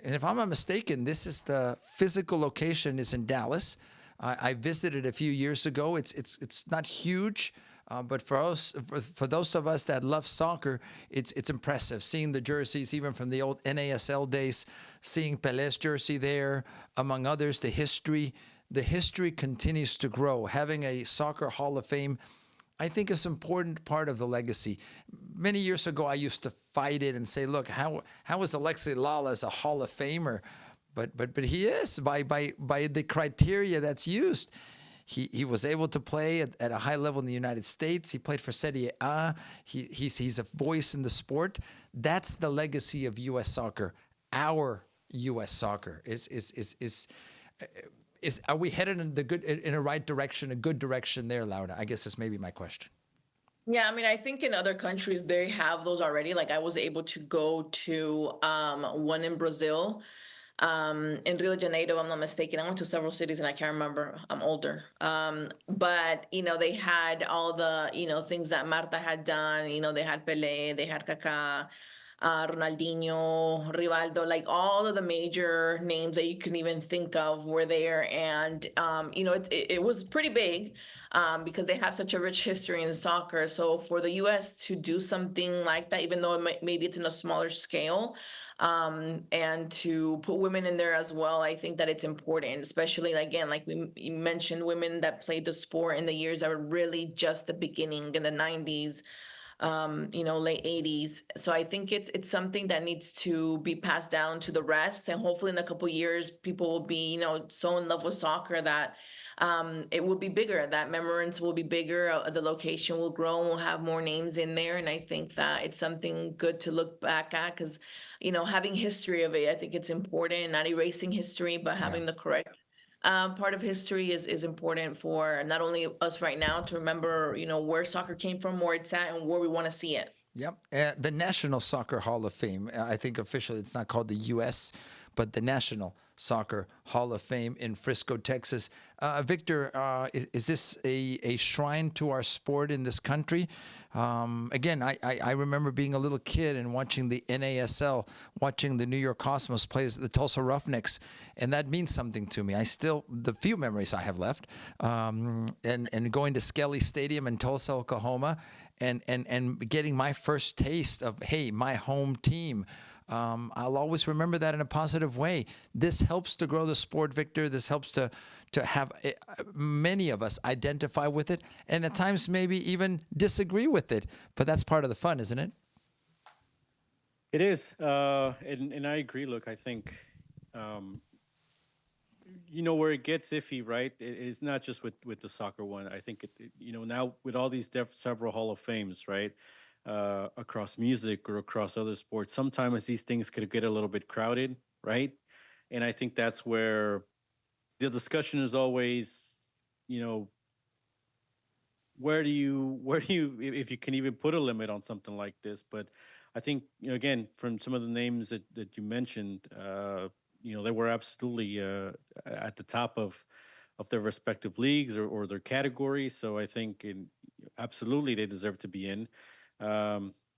and if I'm not mistaken, this is the physical location is in Dallas. I visited a few years ago. It's not huge, but for those of us that love soccer, it's impressive seeing the jerseys, even from the old NASL days. Seeing Pelé's jersey there, among others, the history. The history continues to grow. Having a soccer Hall of Fame, I think, is an important part of the legacy. Many years ago, I used to fight it and say, "Look, how is Alexi Lalas a Hall of Famer?" But he is by the criteria that's used. He was able to play at a high level in the United States. He played for Serie A. He's a voice in the sport. That's the legacy of U.S. soccer. Our U.S. soccer is are we headed in a right direction, a good direction there, Laura? I guess that's maybe my question. Yeah, I mean, I think in other countries they have those already. Like I was able to go to one in Brazil, in Rio de Janeiro, if I'm not mistaken. I went to several cities and I can't remember. I'm older. But they had all the, things that Marta had done. They had Pelé, they had Kaká, Ronaldinho, Rivaldo, like all of the major names that you can even think of were there. And, it was pretty big because they have such a rich history in soccer. So for the US to do something like that, even though maybe it's in a smaller scale, and to put women in there as well, I think that it's important, especially again, like you mentioned, women that played the sport in the years that were really just the beginning in the 90s, late 80s. So I think it's something that needs to be passed down to the rest, and hopefully in a couple years, people will be, so in love with soccer that it will be bigger. That memorance will be bigger. The location will grow. And we'll have more names in there, and I think that it's something good to look back at because, having history of it, I think it's important. Not erasing history, but Yeah. having the correct part of history is important for not only us right now to remember, where soccer came from, where it's at, and where we want to see it. Yep. The National Soccer Hall of Fame. I think officially it's not called the U.S., but the National Soccer Hall of Fame in Frisco, Texas. Victor, is this a shrine to our sport in this country? Again, I remember being a little kid and watching the NASL, watching the New York Cosmos play the Tulsa Roughnecks, and that means something to me. The few memories I have left, and going to Skelly Stadium in Tulsa, Oklahoma, and getting my first taste of, hey, my home team. I'll always remember that in a positive way. This helps to grow the sport, Victor. This helps to have many of us identify with it, and at times maybe even disagree with it. But that's part of the fun, isn't it? It is, and I agree. Look, I think where it gets iffy, right? It's not just with the soccer one. I think now with all these several Hall of Fames, right, across music or across other sports, sometimes these things could get a little bit crowded, right? And I think that's where the discussion is always, you know, where do you if you can even put a limit on something like this. But I think, you know, again, from some of the names that you mentioned, you know, they were absolutely at the top of their respective leagues or their categories. So I think absolutely they deserve to be in.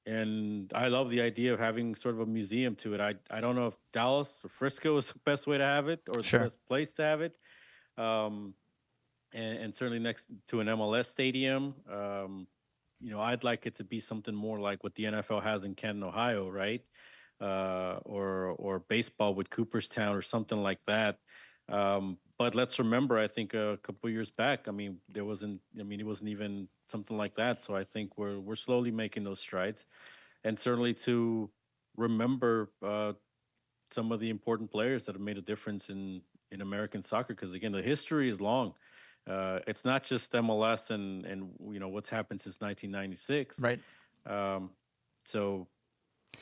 And I love the idea of having sort of a museum to it. I don't know if Dallas or Frisco is the best way to have it or the Sure. best place to have it. Um, and certainly next to an MLS stadium. You know, I'd like it to be something more like what the NFL has in Canton, Ohio, right? Or baseball with Cooperstown or something like that. But let's remember, I think a couple of years back, I mean, it wasn't even something like that. So I think we're slowly making those strides, and certainly to remember some of the important players that have made a difference in American soccer. Because again, the history is long. It's not just MLS and you know what's happened since 1996. Right. Um, so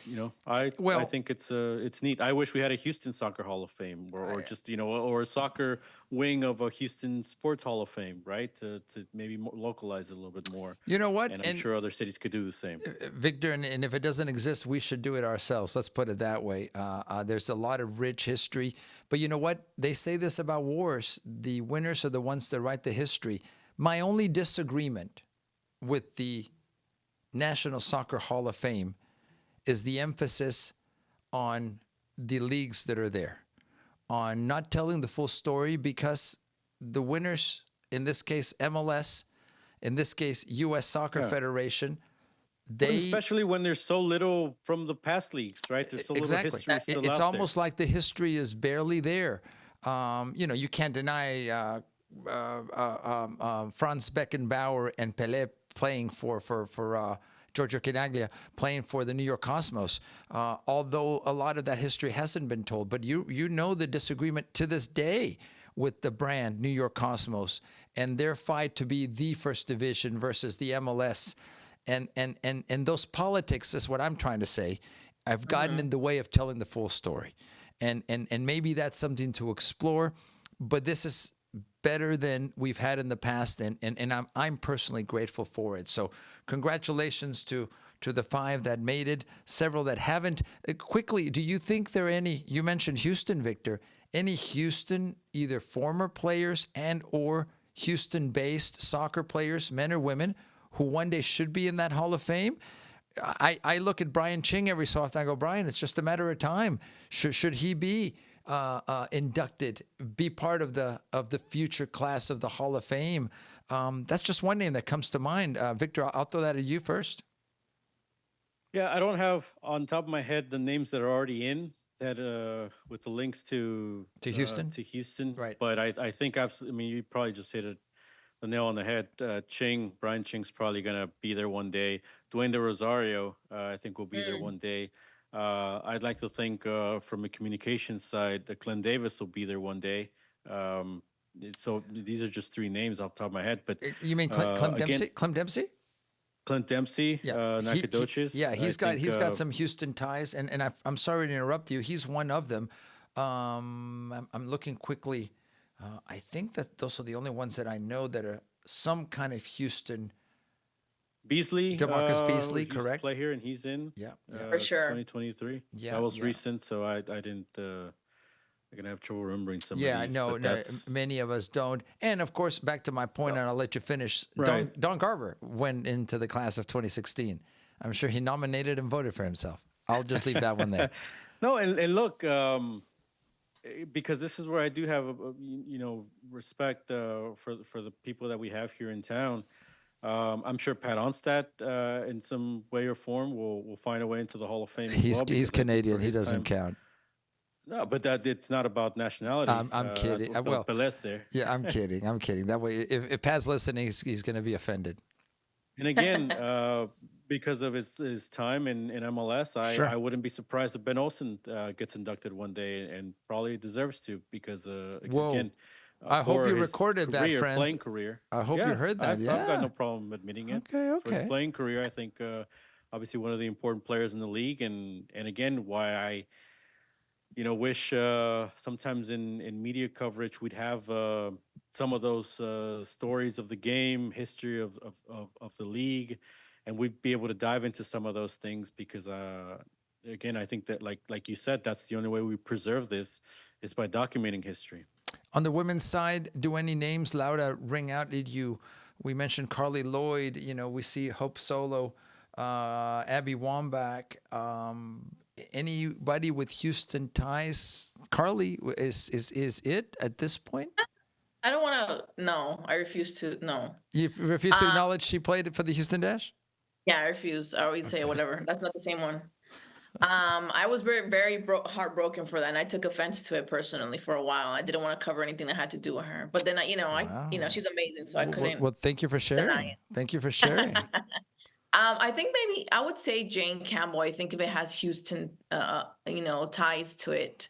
you know, I Well, think it's neat. I wish we had a Houston Soccer Hall of Fame, or just, you know, or a soccer wing of a Houston Sports Hall of Fame, right? To maybe localize it a little bit more. you know what? And I'm sure other cities could do the same. Victor, and if it doesn't exist, we should do it ourselves. Let's put it that way. There's a lot of rich history. But you know what? They say this about wars. The winners are the ones that write the history. My only disagreement with the National Soccer Hall of Fame is the emphasis on the leagues that are there, on not telling the full story, because the winners, in this case MLS, in this case U.S. Soccer Federation, they, especially when there's so little from the past leags, right? There's so little history still it's out almost like the history is barely there. You know, you can't deny Franz Beckenbauer and Pelé playing for Giorgio Chinaglia playing for the New York Cosmos, although a lot of that history hasn't been told. But you know the disagreement to this day with the brand New York Cosmos and their fight to be the first division versus the MLS. And those politics is what I'm trying to say. I've gotten in the way of telling the full story. And maybe that's something to explore. But this is better than we've had in the past, and I'm personally grateful for it. So congratulations to the 5 that made it, several that haven't. Quickly, do you think there are any, you mentioned Houston, Victor, any Houston, either former players and or Houston-based soccer players, men or women, who one day should be in that Hall of Fame? I look at Brian Ching every so often. I go, Brian, it's just a matter of time. Should he be inducted, be part of the future class of the Hall of Fame? That's just one name that comes to mind. Victor, I'll throw that at you first. Yeah, I don't have on top of my head the names that are already in that with the links to Houston. To Houston, Right. But I think absolutely. I mean, you probably just hit the nail on the head. Brian Ching's probably gonna be there one day. Dwayne De Rosario, I think, will be there one day. I'd like to think from a communications side that Glenn Davis will be there one day. So these are just 3 names off the top of my head. But You mean Clem Dempsey? Clem Dempsey? Clint Dempsey, Nacogdoches. He's got some Houston ties, and I'm sorry to interrupt you. He's one of them. I'm looking quickly. I think that those are the only ones that I know that are some kind of Houston. Beasley, DeMarcus Beasley, used to correct? play here, and he's in. Yeah. For sure. 2023. Yeah, That was yeah. recent, so I didn't. I'm gonna have trouble remembering some Yeah, of these. no, but that's- many of us don't. And of course, back to my point, and I'll let you finish. Right. Don Garber went into the class of 2016. I'm sure he nominated and voted for himself. I'll just leave that one there. No, and look, because this is where I do have respect for the people that we have here in town. I'm sure Pat Onstad, in some way or form, will find a way into the Hall of Fame. as well, He's because I think Canadian. for He his doesn't time- count. No, but it's not about nationality. I'm kidding. Well, Pelés there. Yeah, I'm kidding. I'm kidding. That way, if Pat's listening, he's going to be offended. And again, because of his time in MLS, Sure. I wouldn't be surprised if Ben Olsen gets inducted one day, and probably deserves to, because Whoa. again, I hope for you his recorded that, friends. playing career. I hope you heard that. I've Yeah. got no problem admitting it. For Okay. his playing career, I think obviously one of the important players in the league, and again, why wish sometimes in media coverage we'd have some of those stories of the game, history of the league, and we'd be able to dive into some of those things because again, I think that like you said, that's the only way we preserve this is by documenting history. On the women's side, do any names, Laura, ring out? We mentioned Carly Lloyd. We see Hope Solo, Abby Wambach. Anybody with Houston ties? Carly is it at this point? I don't want to. No, I refuse to. No. You refuse to acknowledge she played for the Houston Dash? Yeah, I refuse. I always say whatever. That's not the same one. I was very heartbroken for that, and I took offense to it personally for a while. I didn't want to cover anything that had to do with her. But then, she's amazing, so I couldn't. Well, thank you for sharing. Thank you for sharing. I think maybe I would say Jane Campbell. I think if it has Houston, ties to it.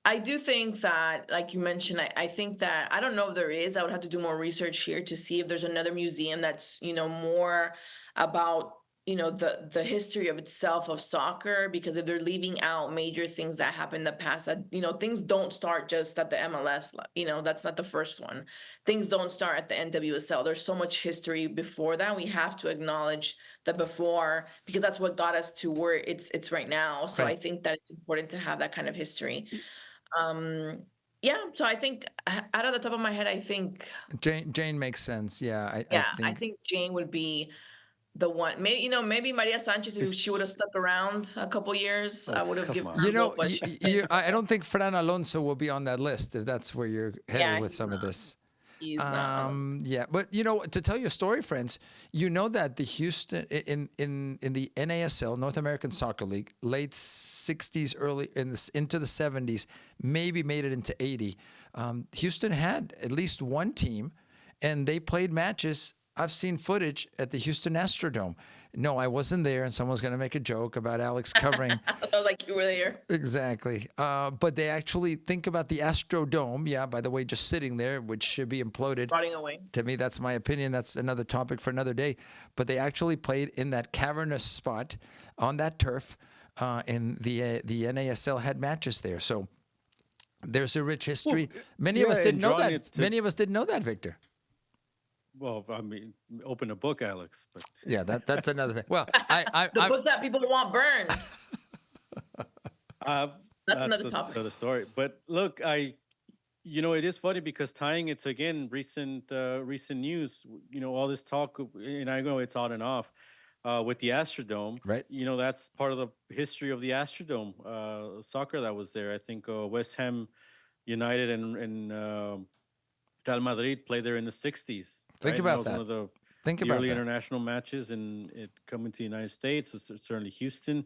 I do think that, like you mentioned, I think that, I don't know if there is, I would have to do more research here to see if there's another museum that's, more about, the history of itself of soccer, because if they're leaving out major things that happened in the past, that, things don't start just at the MLS, that's not the first one. Things don't start at the NWSL. There's so much history before that. We have to acknowledge that before, because that's what got us to where it's right now. So Right. I think that it's important to have that kind of history. So I think out of the top of my head, I think Jane makes sense. Yeah, I think Jane would be the one. Maybe Maria Sanchez, if she would have stuck around a couple years, I would have given her a vote, but I don't think Fran Alonso will be on that list if that's where you're headed with he's some of not. this. He's not. Yeah, but to tell your story, friends, that the Houston in the NASL, North American Soccer League, late '60s, early into the '70s, maybe made it into '80. Houston had at least one team, and they played matches. I've seen footage at the Houston Astrodome. No, I wasn't there, and someone's going to make a joke about Alex covering. I felt like you were there. Exactly. But they actually think about the Astrodome. Yeah, by the way, just sitting there, which should be imploded. Rotting away. To me, that's my opinion. That's another topic for another day. But they actually played in that cavernous spot on that turf, and the NASL had matches there. So there's a rich history. Many of us didn't know that. Many of us didn't know that, Victor. Well, I mean, open a book, Alex. But yeah, that's another thing. Well, the book that people want burned. That's another topic. Another story. But look, it is funny because tying it to, again, recent news. All this talk, and I know it's on and off with the Astrodome. Right. That's part of the history of the Astrodome soccer that was there. I think West Ham United and Real Madrid played there in the '60s. Think about that. One of the early international matches, and it coming to the United States. It's certainly Houston.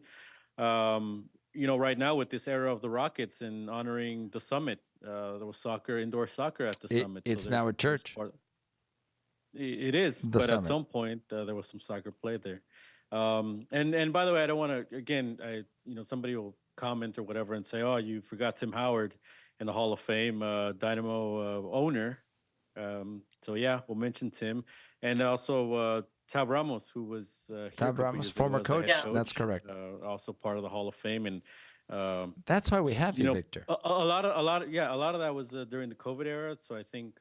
Right now with this era of the Rockets and honoring the summit, there was indoor soccer at the summit. It's now a church. It is, but summit. At some point there was some soccer played there. And by the way, I don't want to. Again, somebody will comment or whatever and say, "Oh, you forgot Tim Howard in the Hall of Fame, Dynamo owner." So yeah, we'll mention Tim, and also Tab Ramos, who was Tab Ramos, former coach. That's correct. Also part of the Hall of Fame, and that's why we have you, Victor. A lot of that was during the COVID era. So I think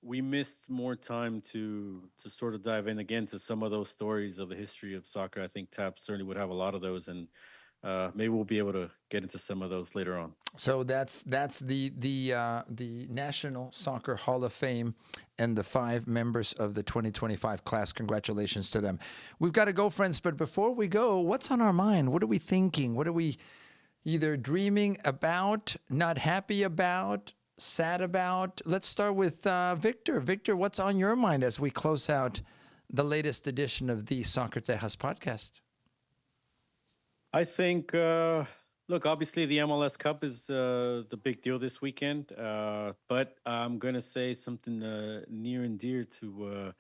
we missed more time to sort of dive in again to some of those stories of the history of soccer. I think Tab certainly would have a lot of those, and maybe we'll be able to get into some of those later on. So that's the National Soccer Hall of Fame and the 5 members of the 2025 class. Congratulations to them. We've got to go, friends. But before we go, what's on our mind? What are we thinking? What are we either dreaming about, not happy about, sad about? Let's start with Victor. Victor, what's on your mind as we close out the latest edition of the Soccer Tejas podcast? I think, look, obviously the MLS Cup is the big deal this weekend, but I'm going to say something near and dear to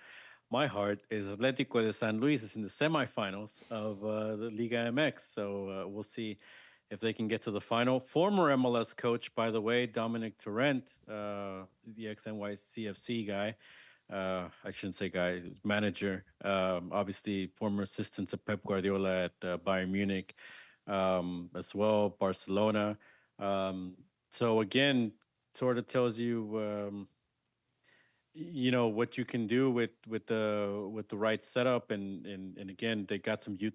my heart is Atlético de San Luis is in the semifinals of the Liga MX, so we'll see if they can get to the final. Former MLS coach, by the way, Dominic Torrent, the ex-NYCFC guy, I shouldn't say guy, manager, obviously former assistant to Pep Guardiola at Bayern Munich. as well, Barcelona. So again, sort of tells you, what you can do with the right setup, and again, they got some youth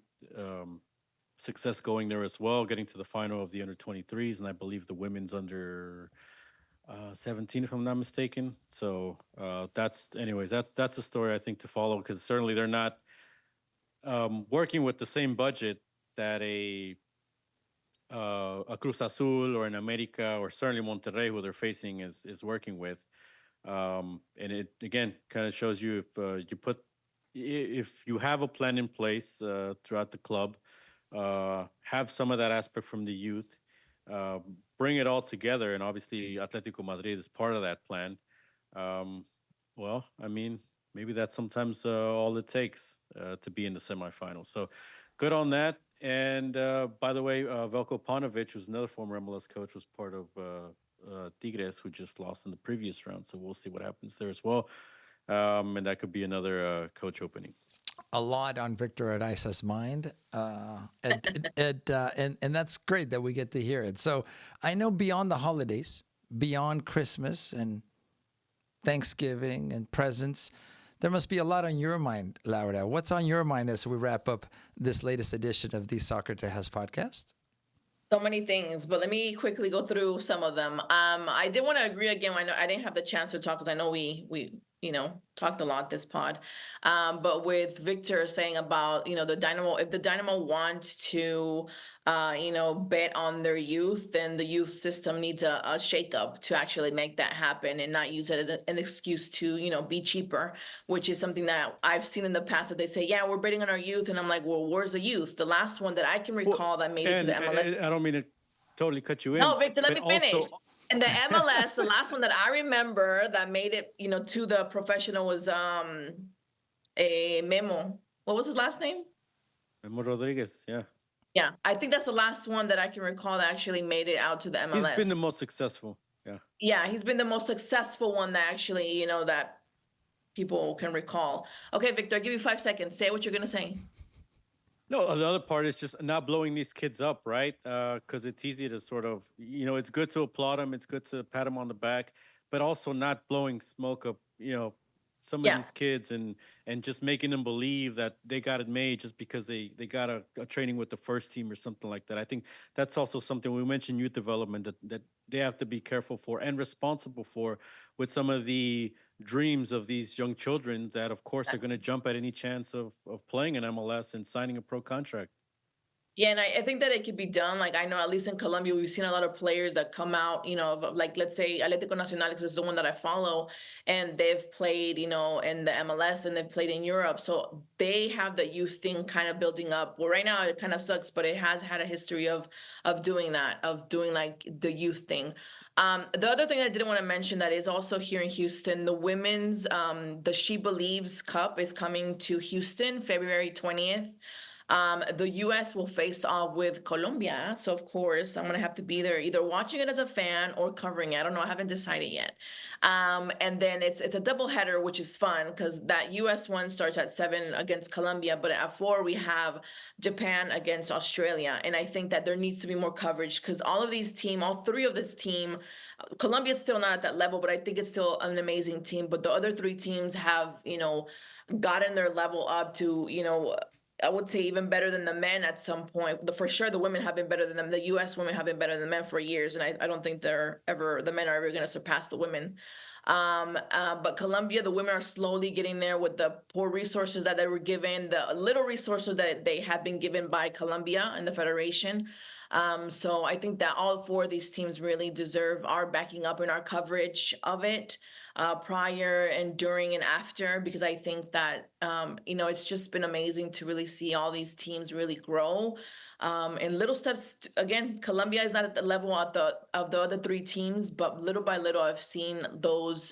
success going there as well, getting to the final of the under 23s, and I believe the women's under 17, if I'm not mistaken. So that's a story I think to follow, because certainly they're not working with the same budget that a Cruz Azul or an America or certainly Monterrey, who they're facing, is working with. And it again kind of shows you if you have a plan in place throughout the club, have some of that aspect from the youth, uh, bring it all together, and obviously Atletico Madrid is part of that plan. Um, well, I mean, maybe that's sometimes all it takes to be in the semifinals. So good on that. And by the way, Velko Paunovic, who's another former MLS coach, was part of Tigres, who just lost in the previous round. So we'll see what happens there as well. And that could be another coach opening. A lot on Victor Araiza's mind, and that's great that we get to hear it. So I know beyond the holidays, beyond Christmas and Thanksgiving and presents, there must be a lot on your mind, Laura. What's on your mind as we wrap up this latest edition of the Soccer Tejas podcast? So many things, but let me quickly go through some of them. I did want to agree again. I know I didn't have the chance to talk because I know we talked a lot this pod. But with Victor saying about the Dynamo, if the Dynamo want to bet on their youth, then the youth system needs a shakeup to actually make that happen and not use it as an excuse to be cheaper, which is something that I've seen in the past that they say, yeah, we're betting on our youth, and I'm like, well, where's the youth? The last one that I can recall that made it to the MLS. I don't mean to totally cut you in. No, Victor, let but me finish. also- And the MLS, the last one that I remember that made it, to the professional was a Memo. What was his last name? Memo Rodriguez, yeah. Yeah, I think that's the last one that I can recall that actually made it out to the MLS. He's been the most successful. Yeah. Yeah, he's been the most successful one that actually, that people can recall. Okay, Victor, I'll give you 5 seconds. Say what you're gonna say. No, the other part is just not blowing these kids up, right? Because it's easy to sort of, it's good to applaud them, it's good to pat them on the back, but also not blowing smoke up, some of these kids and just making them believe that they got it made just because they got a training with the first team or something like that. I think that's also something we mentioned youth development that they have to be careful for and responsible for with some of the dreams of these young children that of course are going to jump at any chance of playing in MLS and signing a pro contract. Yeah, and I think that it could be done. Like, I know at least in Colombia, we've seen a lot of players that come out, like, let's say Atlético Nacional, because it's the one that I follow, and they've played, in the MLS and they've played in Europe. So they have the youth thing kind of building up. Well, right now it kind of sucks, but it has had a history of doing that, of doing like the youth thing. The other thing I didn't want to mention that is also here in Houston, the women's, the She Believes Cup is coming to Houston, February 20th. The US will face off with Colombia. So of course, I'm gonna have to be there either watching it as a fan or covering it. I don't know, I haven't decided yet. And then it's a double header, which is fun because that US one starts at 7 against Colombia, but at 4 we have Japan against Australia. And I think that there needs to be more coverage because all three of this team, Colombia's still not at that level, but I think it's still an amazing team. But the other 3 teams have, gotten their level up to, I would say even better than the men at some point. For sure, the women have been better than them. The U.S. women have been better than the men for years, and I don't think the men are ever going to surpass the women. But Colombia, the women are slowly getting there with the poor resources that they were given, the little resources that they have been given by Colombia and the federation. So I think that all 4 of these teams really deserve our backing up and our coverage of it. Prior and during and after, because I think that it's just been amazing to really see all these teams really grow in little steps. Again, Colombia is not at the level of the other 3 teams, but little by little, I've seen those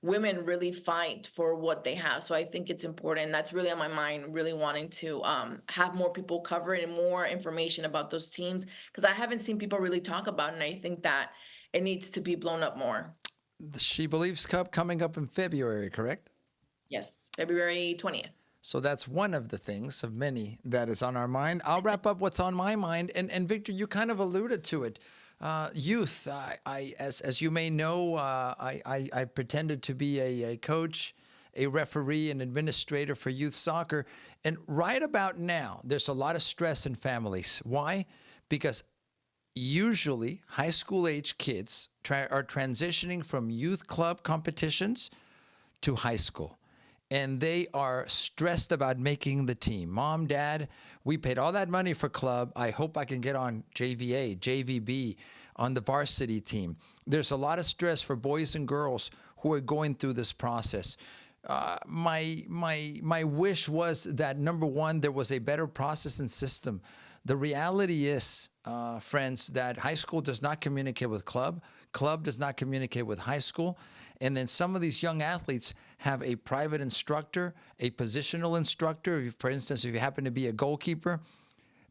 women really fight for what they have. So I think it's important. That's really on my mind, really wanting to have more people cover it and more information about those teams, because I haven't seen people really talk about it, and I think that it needs to be blown up more. The She Believes Cup coming up in February, correct? Yes, February 20th. So that's one of the things of many that is on our mind. I'll wrap up what's on my mind. And Victor, you kind of alluded to it. Youth, as you may know, I pretended to be a coach, a referee, an administrator for youth soccer. And right about now, there's a lot of stress in families. Why? Because usually high school age kids are transitioning from youth club competitions to high school. And they are stressed about making the team. Mom, dad, we paid all that money for club. I hope I can get on JVA, JVB, on the varsity team. There's a lot of stress for boys and girls who are going through this process. My wish was that, number one, there was a better process and system. The reality is, friends, that high school does not communicate with club. Club does not communicate with high school. And then some of these young athletes have a private instructor, a positional instructor. For instance, if you happen to be a goalkeeper,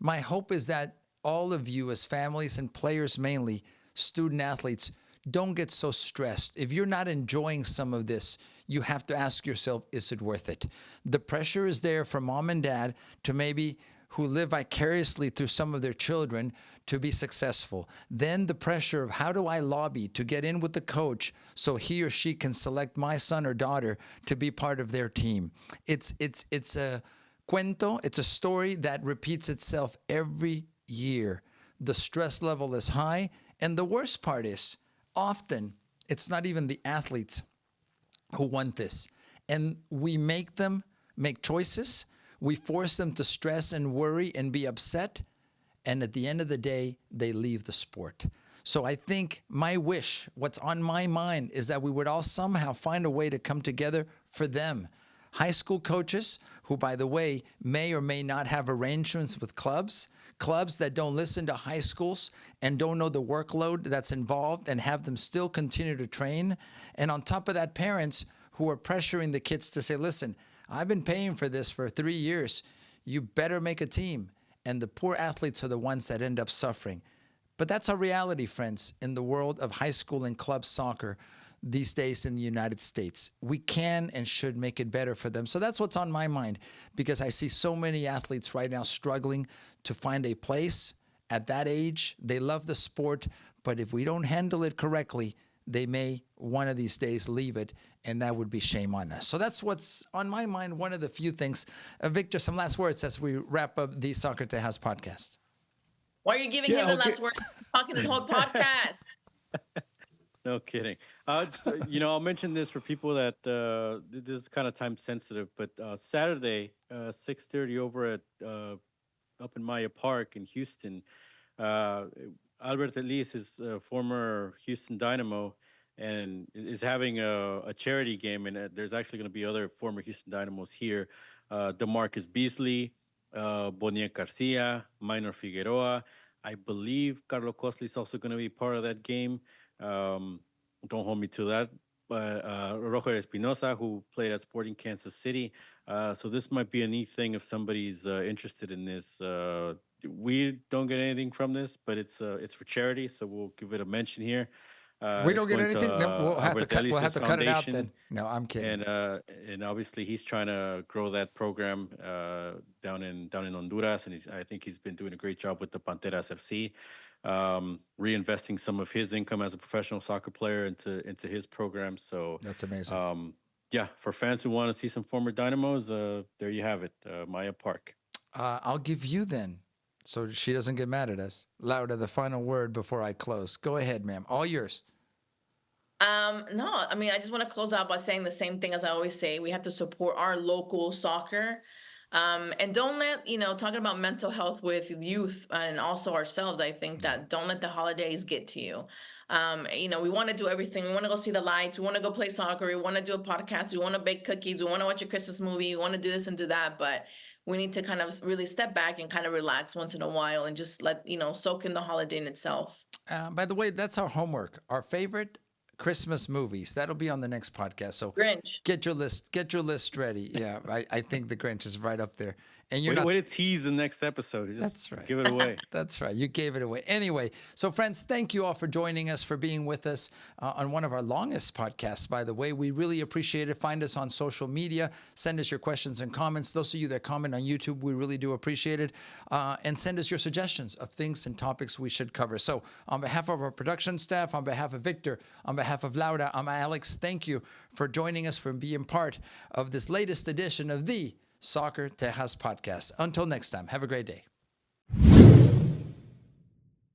my hope is that all of you as families and players, mainly student athletes, don't get so stressed. If you're not enjoying some of this, you have to ask yourself, is it worth it? The pressure is there for mom and dad to maybe who live vicariously through some of their children to be successful. Then the pressure of how do I lobby to get in with the coach so he or she can select my son or daughter to be part of their team. It's a cuento, it's a story that repeats itself every year. The stress level is high, and the worst part is often it's not even the athletes who want this. And we make them make choices. We force them to stress and worry and be upset. And at the end of the day, they leave the sport. So I think my wish, what's on my mind, is that we would all somehow find a way to come together for them. High school coaches, who, by the way, may or may not have arrangements with clubs that don't listen to high schools and don't know the workload that's involved and have them still continue to train. And on top of that, parents who are pressuring the kids to say, listen, I've been paying for this for 3 years. You better make a team. And the poor athletes are the ones that end up suffering. But that's our reality, friends, in the world of high school and club soccer these days in the United States. We can and should make it better for them. So that's what's on my mind, because I see so many athletes right now struggling to find a place at that age. They love the sport, but if we don't handle it correctly, they may one of these days leave it, and that would be shame on us. So that's what's on my mind, one of the few things. Victor, some last words as we wrap up the Soccer Tejas podcast. Why are you giving him the last word? Talking this whole podcast. No kidding. I'll mention this for people that this is kind of time sensitive, but Saturday, 6:30 over at up in Maya Park in Houston, Albert Elise is a former Houston Dynamo and is having a charity game. And there's actually going to be other former Houston Dynamos here. DeMarcus Beasley, Boniek Garcia, Minor Figueroa. I believe Carlo Cosli is also going to be part of that game. Don't hold me to that. But Roger Espinosa, who played at Sporting Kansas City. So this might be a neat thing if somebody's interested in this. We don't get anything from this, but it's for charity, so we'll give it a mention here. We don't get anything. No, we'll have to cut it out then. No, I'm kidding. And obviously he's trying to grow that program down in Honduras, and I think he's been doing a great job with the Panteras FC, reinvesting some of his income as a professional soccer player into his program. So that's amazing. Yeah, for fans who want to see some former Dynamos, there you have it, Maya Park. I'll give you then, so she doesn't get mad at us, Laura, the final word before I close. Go ahead, ma'am. All yours. No, I mean, I just want to close out by saying the same thing as I always say. We have to support our local soccer. And don't let, talking about mental health with youth and also ourselves, I think that don't let the holidays get to you. We want to do everything. We want to go see the lights. We want to go play soccer. We want to do a podcast. We want to bake cookies. We want to watch a Christmas movie. We want to do this and do that. But we need to kind of really step back and kind of relax once in a while and just let, soak in the holiday in itself. By the way, that's our homework. Our favorite Christmas movies. That'll be on the next podcast. So Grinch. Get your list ready. Yeah, I think the Grinch is right up there. And you're way to tease the next episode. Just That's right. Give it away. That's right. You gave it away. Anyway, so friends, thank you all for joining us, for being with us on one of our longest podcasts, by the way. We really appreciate it. Find us on social media. Send us your questions and comments. Those of you that comment on YouTube, we really do appreciate it. And send us your suggestions of things and topics we should cover. So on behalf of our production staff, on behalf of Victor, on behalf of Laura, I'm Alex. Thank you for joining us, for being part of this latest edition of the Soccer Tejas podcast. Until next time, have a great day.